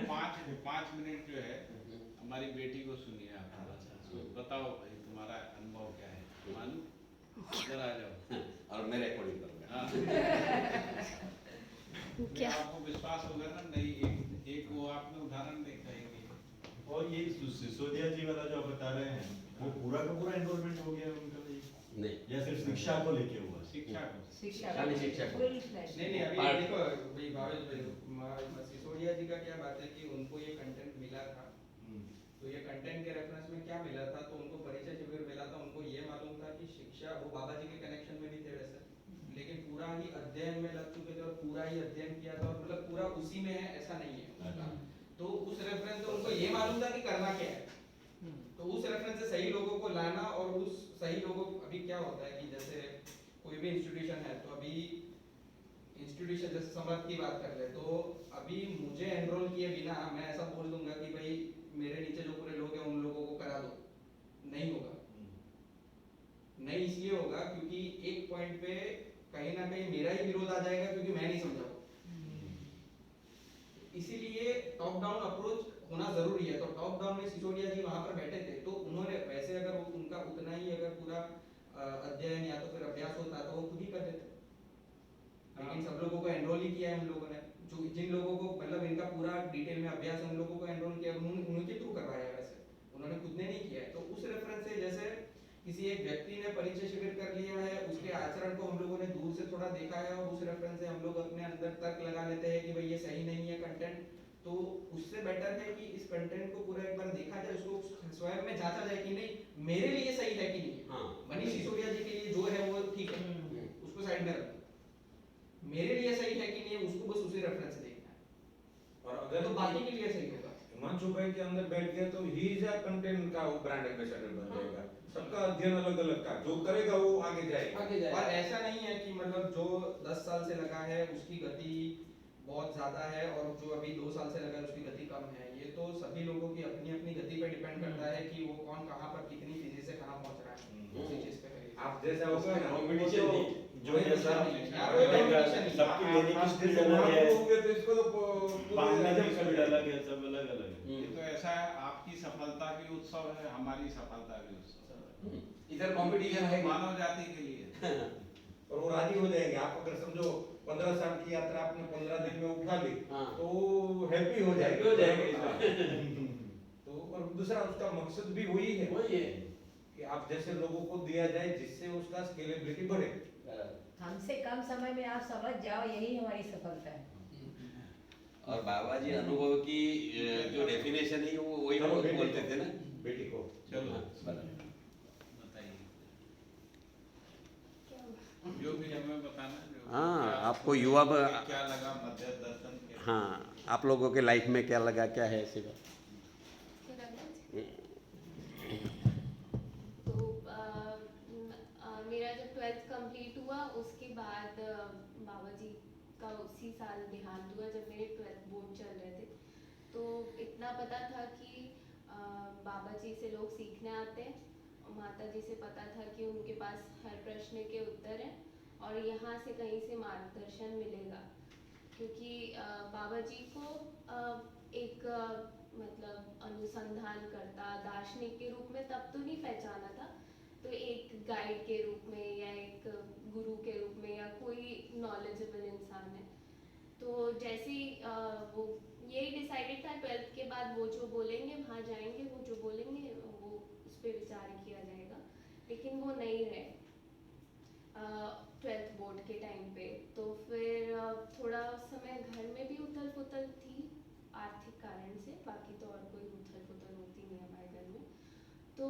5 मिनट जो है हमारी बेटी को सुनिए आप थोड़ा सा। बताओ भाई तुम्हारा अनुभव क्या है, मालूम इधर आ जाओ। और मैं रिकॉर्डिंग करूँगा। हाँ। क्या? आपको विश्वास होगा ना, नहीं एक वो आपने उदाहरण देखा है कि और ये सिसोदिया जी वाला जो आप बता रहे हैं, वो पूरा का पूरा एनरोलमेंट हो गया उनका भी, नहीं, या सिर्फ शिक्षा को लेके हुआ? शिक्षा को शिक्षा खाली शिक्षा को। full fledged। नहीं अभी पार्ट- देखो भाई भावेश भाई, सिसोदिया जी का क्या बात है कि उनको ये कंटेंट मिला था, तो ये कंटेंट के रेफरेंस में क्या मिला था, तो उनको परिचय शिविर मिला था, उनको ये मालूम था कि शिक्षा, वो बाबा जी के कनेक्शन में भी थे वैसे, लेकिन पूरा ही अध्ययन में लग चुके थे और पूरा ही अध्ययन किया था, और मतलब पूरा उसी में है ऐसा नहीं है उनका। तो उस रेफरेंस से उनको ये मालूम था कि करना क्या है, तो उस रेफरेंस से सही लोगों को लाना, और उस सही लोगों, अभी क्या होता है कि जैसे कोई भी इंस्टीट्यूशन है, तो अभी इंस्टीट्यूशन जैसे समर्थ की बात कर ले, तो अभी मुझे एनरोल किए बिना मैं ऐसा बोल दूंगा कि भाई मेरे नीचे जो पूरे लोग हैं उन लोगों को करा दो, नहीं होगा। नहीं इसलिए होगा क्योंकि एक पॉइंट पे कहीं ना कहीं मेरा ही विरोध आ जाएगा, क्योंकि मैं नहीं समझा। इसीलिए टॉप डाउन अप्रोच होना जरूरी है। तो टॉप डाउन में सिसोदिया जी वहां पर बैठे थे, तो उन्होंने वैसे अगर उनका उतना ही अगर पूरा अध्ययन या तो फिर अभ्यास होता तो वो खुद ही कर देते, लेकिन सब लोगों को एनरोल ही किया है उन लोगों ने, जो जिन लोगों को मतलब इनका पूरा डिटेल में अभ्यास है उन लोगों को एनरोल किया, उनके थ्रू करवाया है, वैसे उन्होंने खुद ने नहीं किया है। तो उस रेफरेंस से जैसे किसी एक व्यक्ति ने परिचय शिविर कर लिया है, उसके आचरण को हम लोगों ने दूर से थोड़ा देखा है, और उस रेफरेंस से हम लोग अपने अंदर तर्क लगा लेते हैं कि भाई ये सही नहीं है कंटेंट, तो उससे बेटर है कि इस कंटेंट को पूरा एक बार देखा जाए, उसको स्वयं में जांचा जाए कि नहीं मेरे लिए सही है कि नहीं। हाँ। मनीष सिसोदिया जी के लिए जो है वो ठीक है, उसको साइड में रखो, मेरे लिए सही है कि नहीं उसको बस उसी रेफरेंस से देखना है, और अगर तो बाकी के लिए सही होगा। हिमांशु भाई के अंदर बैठ गया तो ही इज अ कंटेंट का वो ब्रांड एम्बेसडर बन जाएगा। सबका अध्ययन अलग अलग का, जो करेगा वो आगे जाएगा। और ऐसा नहीं है कि मतलब जो 10 साल से लगा है उसकी गति बहुत ज्यादा है, और जो अभी 2 साल से लगा है उसकी गति कम है। ये तो सभी लोगों की अपनी अपनी गति पे डिपेंड करता है कि वो कौन कहाँ पर कितनी तेजी से कहाँ पहुंच रहा है उसी चीज पे है। आप जैसा होगा ना कंपटीशन नहीं, जो कोई जैसा यार कोई competition नहीं। सबकी लेने की आप स्पीड जैसे अलग है, होंगे तो इसको तो बांधने की स्पीड अलग है, सब अलग अलग है। ये तो ऐसा है, आपकी सफलता भी उत्सव है, हमारी सफलता भी उत्सव है, इधर कंपटीशन है मानव जाति के लिए। और वो राजी हो जाएंगे। आप अगर समझो 15 साल की यात्रा आपने 15 दिन में उठा ली, हाँ। तो हैप्पी हो जाएगा। Happy हो जाएगा। तो और दूसरा उसका मकसद भी वही है वही है कि आप जैसे लोगों को दिया जाए जिससे उसका स्केलेबिलिटी बढ़े। हमसे कम समय में आप समझ जाओ, यही हमारी सफलता है। और बाबा जी अनुभव की जो डेफिनेशन है वो वही चलो बेटी बोलते को, थे ना। बेटी को चलो हाँ, बराबर। बताइए क्या हुआ? जो भी हमें बताना जो हाँ, क्या आपको युवा क्या लगा मध्य दर्शन के। हाँ, आप लोगों के लाइफ में क्या लगा, क्या है ऐसी बात? क्या लगा? तो मेरा जब 12th कंप्लीट हुआ उसके बाद बाबा जी का उसी साल देहांत हुआ जब मेरे 12th बोर्ड चल रहे थे। तो पता था कि बाबा जी से लोग सीखने आते हैं, और माता जी से पता था कि उनके पास हर प्रश्न के उत्तर हैं और यहाँ से कहीं से मार्गदर्शन मिलेगा। क्योंकि बाबा जी को एक मतलब अनुसंधानकर्ता दार्शनिक के रूप में तब तो नहीं पहचाना था, तो एक गाइड के रूप में या एक गुरु के रूप में या कोई नॉलेजेबल इंसान है। तो जैसे ही वो यही डिसाइडेड था 12th के बाद वो जो बोलेंगे वहाँ जाएंगे, वो जो बोलेंगे वो उस पर विचार किया जाएगा, लेकिन वो नहीं रहे 12th बोर्ड के टाइम पे। तो फिर थोड़ा उस समय घर में भी उथल पुथल थी आर्थिक कारण से, बाकी तो और कोई उथल पुथल होती नहीं हमारे घर में। तो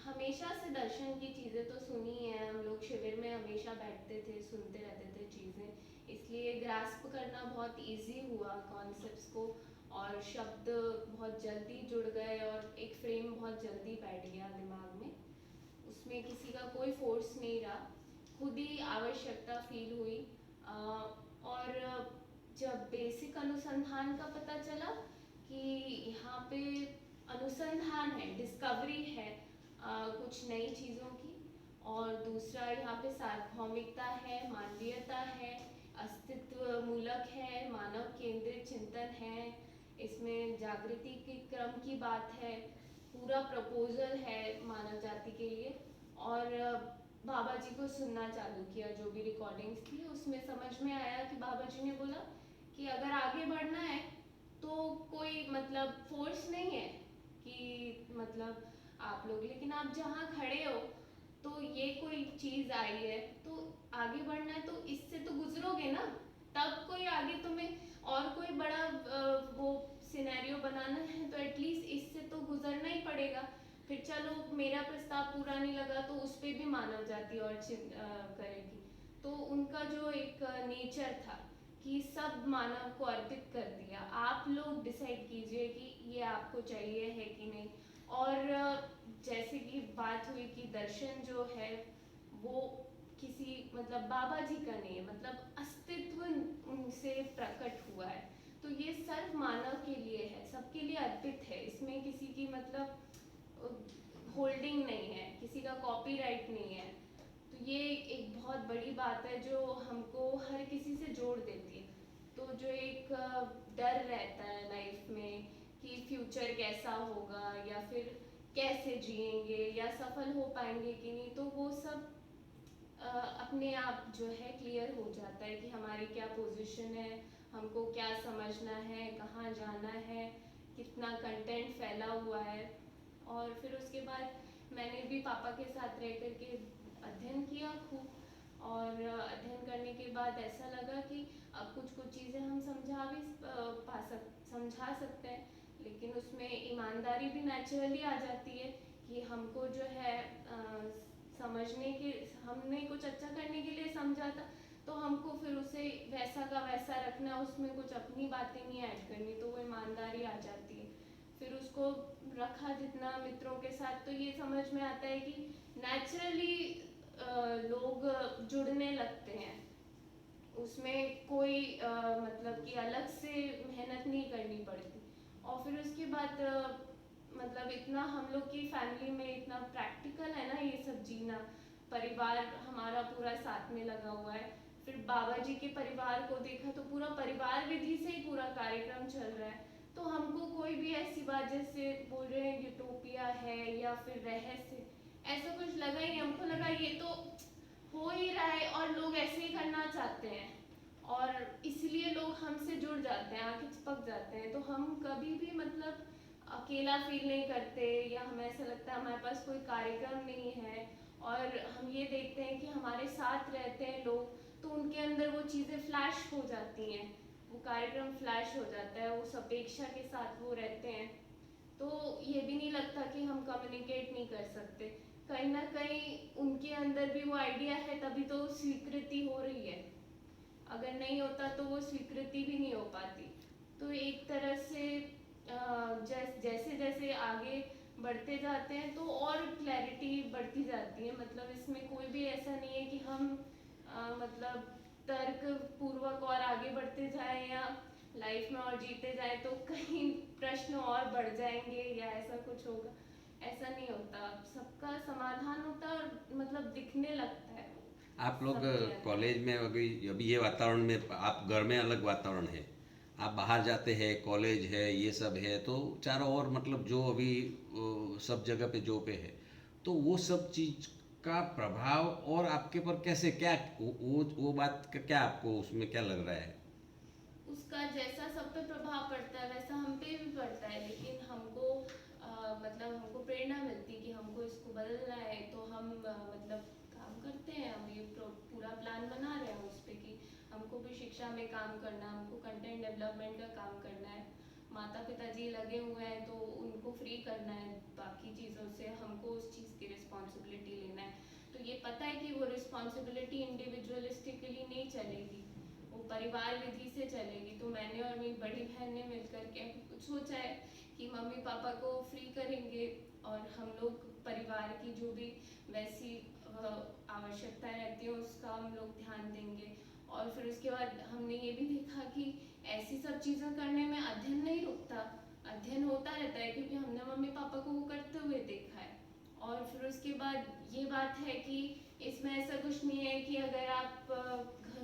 हमेशा से दर्शन की चीज़ें तो सुनी है, हम लोग शिविर में हमेशा बैठते थे, सुनते रहते थे चीज़ें, इसलिए ग्रास्प करना बहुत इजी हुआ कॉन्सेप्ट्स को, और शब्द बहुत जल्दी जुड़ गए और एक फ्रेम बहुत जल्दी बैठ गया दिमाग में। उसमें किसी का कोई फोर्स नहीं रहा, खुद ही आवश्यकता फील हुई। और जब बेसिक अनुसंधान का पता चला कि यहाँ पे अनुसंधान है, डिस्कवरी है कुछ नई चीज़ों की, और दूसरा यहाँ पे सार्वभौमिकता है, मानवीयता है, अस्तित्व मूलक है, मानव केंद्रित चिंतन है, इसमें जागृति के क्रम की बात है, पूरा प्रपोजल है मानव जाति के लिए। और बाबा जी को सुनना चालू किया, जो भी रिकॉर्डिंग्स थी उसमें समझ में आया कि बाबा जी ने बोला कि अगर आगे बढ़ना है तो कोई मतलब फोर्स नहीं है कि मतलब आप लोग, लेकिन आप जहाँ खड़े हो तो ये कोई चीज़ आई है तो आगे बढ़ना है, तो इससे तो गुजरोगे ना, तब कोई आगे तुम्हें और कोई बड़ा वो सिनेरियो बनाना है तो एटलीस्ट इससे तो गुजरना ही पड़ेगा। फिर चलो मेरा प्रस्ताव पूरा नहीं लगा तो उस पर भी मानव जाति और करेगी। तो उनका जो एक नेचर था कि सब मानव को अर्पित कर दिया, आप लोग डिसाइड कीजिए कि ये आपको चाहिए है कि नहीं। और जैसे कि बात हुई कि दर्शन जो है वो किसी मतलब बाबा जी का नहीं है, मतलब अस्तित्व उनसे प्रकट हुआ है, तो ये सर्व मानव के लिए है, सबके लिए अर्पित है, इसमें किसी की मतलब होल्डिंग नहीं है, किसी का कॉपीराइट नहीं है। तो ये एक बहुत बड़ी बात है जो हमको हर किसी से जोड़ देती है। तो जो एक डर रहता है लाइफ में कि फ्यूचर कैसा होगा या फिर कैसे जिएंगे या सफल हो पाएंगे कि नहीं, तो वो सब अपने आप जो है क्लियर हो जाता है कि हमारी क्या पोजीशन है, हमको क्या समझना है, कहाँ जाना है, कितना कंटेंट फैला हुआ है। और फिर उसके बाद मैंने भी पापा के साथ रह कर के अध्ययन किया खूब, और अध्ययन करने के बाद ऐसा लगा कि अब कुछ चीज़ें हम समझा सकते हैं, लेकिन उसमें ईमानदारी भी नेचुरली आ जाती है कि हमको जो है समझने के, हमने कुछ अच्छा करने के लिए समझा था तो हमको फिर उसे वैसा का वैसा रखना, उसमें कुछ अपनी बातें नहीं ऐड करनी, तो वो ईमानदारी आ जाती है। फिर उसको रखा जितना मित्रों के साथ, तो ये समझ में आता है कि नेचुरली लोग जुड़ने लगते हैं, उसमें कोई मतलब कि अलग से मेहनत नहीं करनी पड़ती। और फिर उसके बाद मतलब इतना हम लोग की फैमिली में इतना प्रैक्टिकल है ना ये सब जीना, परिवार हमारा पूरा साथ में लगा हुआ है। फिर बाबा जी के परिवार को देखा तो पूरा परिवार विधि से ही पूरा कार्यक्रम चल रहा है, तो हमको कोई भी ऐसी बात जैसे बोल रहे हैं यूटोपिया है या फिर रहस्य, ऐसा कुछ लगा ही, हमको लगा ये तो हो ही रहा है और लोग ऐसे ही करना चाहते हैं और इसलिए लोग हमसे जुड़ जाते हैं, आके चिपक जाते हैं। तो हम कभी भी मतलब अकेला फील नहीं करते, या हमें ऐसा लगता है हमारे पास कोई कार्यक्रम नहीं है, और हम ये देखते हैं कि हमारे साथ रहते हैं लोग तो उनके अंदर वो चीज़ें फ्लैश हो जाती हैं, वो कार्यक्रम फ्लैश हो जाता है, उस अपेक्षा के साथ वो रहते हैं। तो ये भी नहीं लगता कि हम कम्युनिकेट नहीं कर सकते, कहीं ना कहीं उनके अंदर भी वो आइडिया है, तभी तो स्वीकृति हो रही है, अगर नहीं होता तो वो स्वीकृति भी नहीं हो पाती। तो एक तरह से जैसे जैसे आगे बढ़ते जाते हैं तो और क्लैरिटी बढ़ती जाती है, मतलब इसमें कोई भी ऐसा नहीं है कि हम मतलब तर्क पूर्वक और आगे बढ़ते जाएं या लाइफ में और जीते जाए तो कहीं प्रश्न और बढ़ जाएंगे या ऐसा कुछ होगा, ऐसा नहीं होता। सबका समाधान होता है और मतलब दिखने लगता है। आप लोग सबके अंदर। कॉलेज में अभी ये वातावरण में, आप घर में अलग वातावरण है, आप बाहर जाते हैं, कॉलेज है, ये सब है, तो चारों ओर मतलब जो अभी सब जगह पे जो पे है, तो वो सब चीज़ का प्रभाव और आपके पर कैसे, क्या वो बात का क्या आपको उसमें क्या लग रहा है? उसका जैसा सब पे प्रभाव पड़ता है वैसा हम पे भी पड़ता है, लेकिन हमको मतलब हमको प्रेरणा मिलती है कि हमको इसको बदलना है, तो हम मतलब काम करते हैं। हम ये पूरा प्लान बना रहे हैं उस पे कि हमको भी शिक्षा में काम करना, हमको कंटेंट डेवलपमेंट का काम करना है। माता पिताजी लगे हुए हैं तो उनको फ्री करना है बाकी चीज़ों से, हमको उस चीज़ की रिस्पॉन्सिबिलिटी लेना है। तो ये पता है कि वो रिस्पॉन्सिबिलिटी इंडिविजुअलिस्टिकली नहीं चलेगी, वो परिवार विधि से चलेगी। तो मैंने और मेरी बड़ी बहन ने मिलकर के सोचा है कि मम्मी पापा को फ्री करेंगे और हम लोग परिवार की जो भी वैसी आवश्यकताएं रहती हैं उसका हम लोग ध्यान देंगे। और फिर उसके बाद हमने ये भी देखा कि ऐसी सब चीज़ें करने में अध्ययन नहीं रुकता, अध्ययन होता रहता है, क्योंकि हमने मम्मी पापा को वो करते हुए देखा है। और फिर उसके बाद ये बात है कि इसमें ऐसा कुछ नहीं है कि अगर आप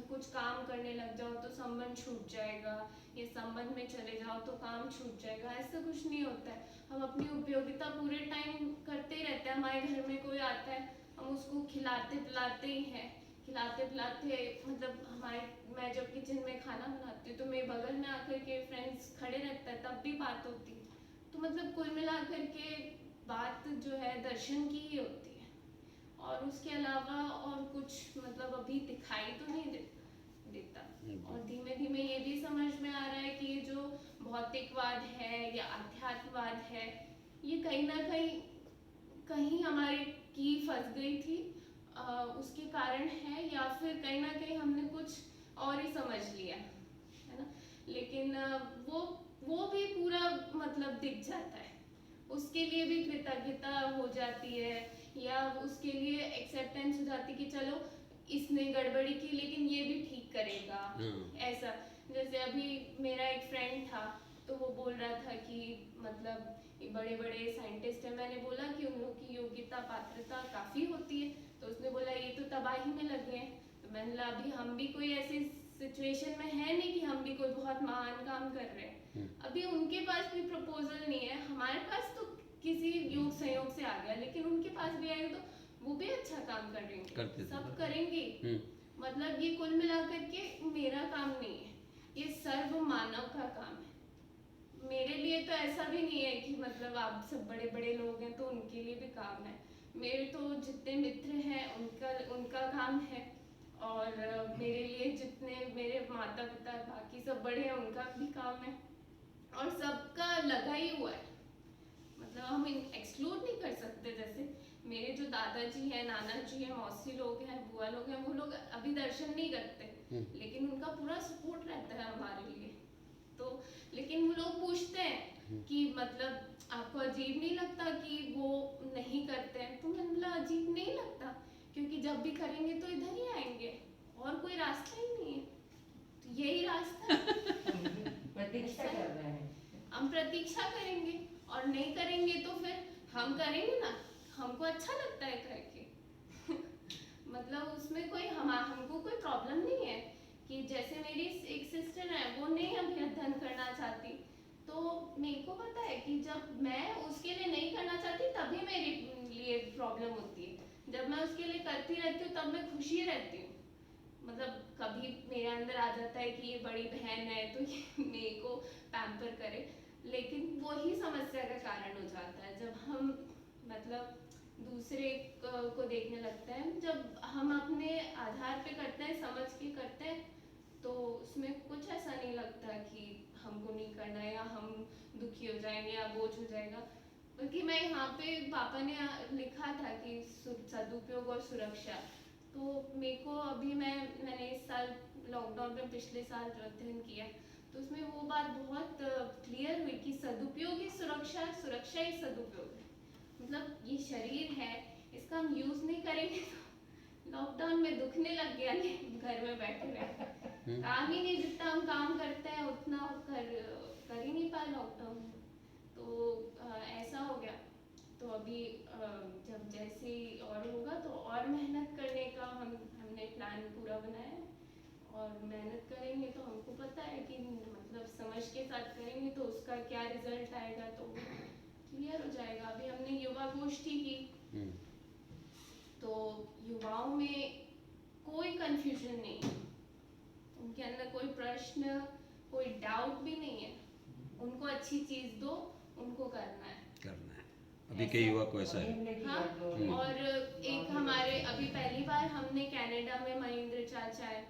कुछ काम करने लग जाओ तो संबंध छूट जाएगा, ये संबंध में चले जाओ तो काम छूट जाएगा, ऐसा कुछ नहीं होता है। हम अपनी उपयोगिता पूरे टाइम करते ही रहते हैं। हमारे घर में कोई आता है, हम उसको खिलाते पिलाते ही हैं, खिलाते पिलाते मतलब हमारे, मैं जब किचन में खाना बनाती हूँ तो मेरे बगल में आकर के फ्रेंड्स खड़े रहता है, तब भी बात होती है। तो मतलब कुल मिलाकर के बात जो है दर्शन की ही होती है, और उसके अलावा और कुछ मतलब अभी दिखाई तो नहीं देता। और धीमे धीमे ये भी समझ में आ रहा है कि ये जो भौतिकवाद है या अध्यात्मवाद है, ये कहीं ना कहीं हमारी की फंस गई थी, उसके कारण है, या फिर कहीं ना कहीं हमने कुछ और ही समझ लिया है ना। लेकिन वो भी पूरा मतलब दिख जाता है, उसके लिए भी कृतज्ञता हो जाती है, या उसके लिए एक्सेप्टेंस हो जाती है कि चलो इसने गड़बड़ी की लेकिन ये भी ठीक करेगा। ऐसा जैसे अभी मेरा एक फ्रेंड था तो वो बोल रहा था कि मतलब बड़े बड़े साइंटिस्ट हैं, मैंने बोला कि उन लोगों की योग्यता पात्रता काफ़ी होती है, तो उसने बोला ये तो तबाही में लगे हैं। तो मैंने बोला अभी हम भी कोई ऐसी सिचुएशन में है नहीं कि हम भी कोई बहुत महान काम कर रहे हैं, अभी उनके पास भी प्रपोजल नहीं है, हमारे पास तो किसी योग संयोग से आ गया, लेकिन उनके पास भी आएगा तो वो भी अच्छा काम करेंगे, सब करेंगे। मतलब ये कुल मिलाकर के मेरा काम नहीं है, ये सर्व मानव का काम है। मेरे लिए तो ऐसा भी नहीं है कि मतलब आप सब बड़े बड़े लोग हैं तो उनके लिए भी काम है। मेरे तो जितने मित्र हैं उनका काम है, और मेरे लिए जितने मेरे माता पिता बाकी सब बड़े हैं उनका भी काम है, और सबका लगा ही हुआ है। मतलब हम एक्सक्लूड नहीं कर सकते। जैसे मेरे जो दादाजी हैं, नाना जी हैं, मौसी लोग हैं, बुआ लोग हैं, वो लोग अभी दर्शन नहीं करते, लेकिन उनका पूरा सपोर्ट रहता है हमारे लिए। तो लेकिन वो लोग पूछते हैं कि मतलब आपको अजीब नहीं लगता कि वो नहीं करते हैं? तो मैंने बोला अजीब नहीं लगता, क्योंकि जब भी करेंगे तो इधर ही आएंगे, और कोई रास्ता ही नहीं है, तो यही रास्ता प्रतीक्षा कर रहे हैं। हम प्रतीक्षा करेंगे, और नहीं करेंगे तो फिर हम करेंगे ना, हमको अच्छा लगता है करके मतलब उसमें कोई हमको कोई प्रॉब्लम नहीं है। कि जैसे मेरी एक सिस्टर है, वो नहीं अभी अध्ययन करना चाहती, तो मेरे को पता है कि जब मैं उसके लिए नहीं करना चाहती तभी मेरे लिए प्रॉब्लम होती है, जब मैं उसके लिए करती रहती हूँ तब मैं खुशी रहती हूँ। मतलब कभी मेरे अंदर आ जाता है कि ये बड़ी बहन है तो ये मेरे को पैम्पर करे, लेकिन वही समस्या का कारण हो जाता है जब हम मतलब दूसरे को देखने लगते हैं। जब हम अपने आधार पे करते हैं, समझ के करते हैं, तो उसमें कुछ ऐसा नहीं लगता कि हमको नहीं करना है या हम दुखी हो जाएंगे या बोझ हो जाएगा। बल्कि मैं यहाँ पे पापा ने लिखा था कि सदुपयोग और सुरक्षा, तो मेरे को अभी मैंने इस साल लॉकडाउन में पिछले साल जो अध्ययन किया तो उसमें वो बात बहुत क्लियर हुई कि सदुपयोग ही सुरक्षा, सुरक्षा ही सदुपयोग है। मतलब ये शरीर है, इसका हम यूज नहीं करेंगे तो लॉकडाउन में दुखने लग गया, घर में बैठे रहे, काम ही नहीं, जितना हम काम करते हैं उतना पूरा बनाया है और मेहनत करेंगे तो हमको पता है कि मतलब समझ के साथ करेंगे तो उसका क्या रिजल्ट आएगा तो क्लियर हो जाएगा। अभी हमने युवा गोष्ठी की तो युवाओं में कोई कंफ्यूजन नहीं है, उनके अंदर कोई प्रश्न कोई डाउट भी नहीं है, उनको अच्छी चीज दो, उनको करना है। अभी के युवा को ऐसा है। हाँ, और एक हमारे अभी पहली बार हमने कनाडा में महेंद्र चाचा है,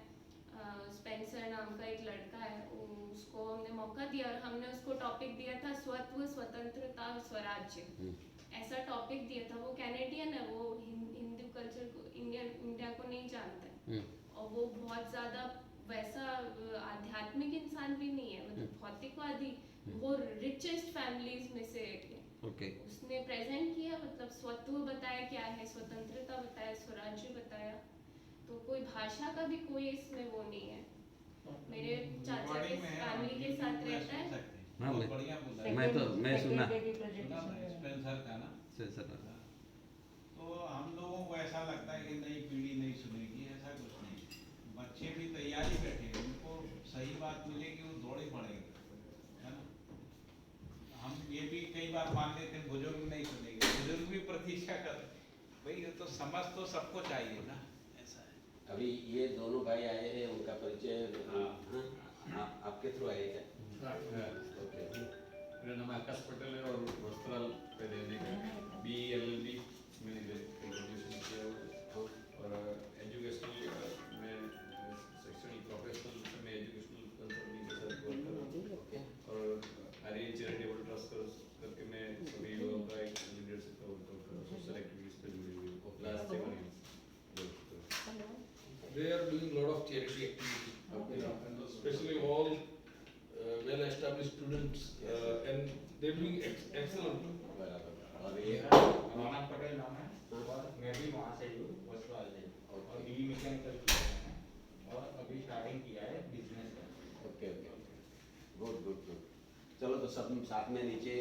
स्पेंसर नाम का एक लड़का है, उसको हमने मौका दिया और हमने उसको टॉपिक दिया था स्वत्व, स्वतंत्रता और स्वराज्य। ऐसा टॉपिक दिया था। वो कैनेडियन है, वो हिंदू कल्चर को इंडिया को नहीं जानता है और वो बहुत ज़्यादा वैसा आध्यात्मिक इंसान भी नहीं है, मतलब भौतिकवादी। वो रिचेस्ट फैमिलीज में से एक है। उसने प्रेजेंट किया, मतलब स्वत्व बताया क्या है, स्वतंत्रता बताया, स्वराज्य बताया। तो कोई भाषा का भी कोई इसमें वो नहीं है। मेरे चाचा के फैमिली के साथ रहता है। हाँ, बढ़िया बोला है। मैं सुना स्पेंसर का ना, तो हम लोगों को ऐसा लगता है कि नई पीढ़ी नहीं सुनेगी, ऐसा कुछ नहीं। बच्चे भी तैयारी बैठे हैं, उनको सही बात मिलेगी वो दौड़े पड़ेंगे, है ना। हम ये भी कई बार मान लेते हैं बुजुर्ग नहीं सुनेंगे, बुजुर्ग भी प्रतीक्षा कर भाई, ये तो समझ तो सबको चाहिए ना, ऐसा है। अभी ये दोनों भाई आए हैं, उनका परिचय आपके थ्रू आए क्या? मेरा नाम आकाश पटेल है और वस्त्राल BLLB मैंने ग्रेजुएशन किया हुआ और एजुकेशनल में शैक्षणिक प्रोफेशनल में एजुकेशनल कंसल्टिंग के साथ वर्क कर रहा हूँ और आर्यन चैरिटेबल ट्रस्ट करके मैं सभी युवाओं का एक लीडरशिप का वर्क कर रहा हूँ, सोशल एक्टिविटीज पे जुड़े हुए last 7 years. They are doing lot of charity activity, and especially all well-established students, and they're doing excellent. और ये राणा पटेल नाम है और मैं भी वहाँ से हूँ, वस्त्राल से, और BE मैकेनिकल किया है और अभी स्टार्टिंग किया है बिजनेस का। Okay, good. चलो तो सब साथ में नीचे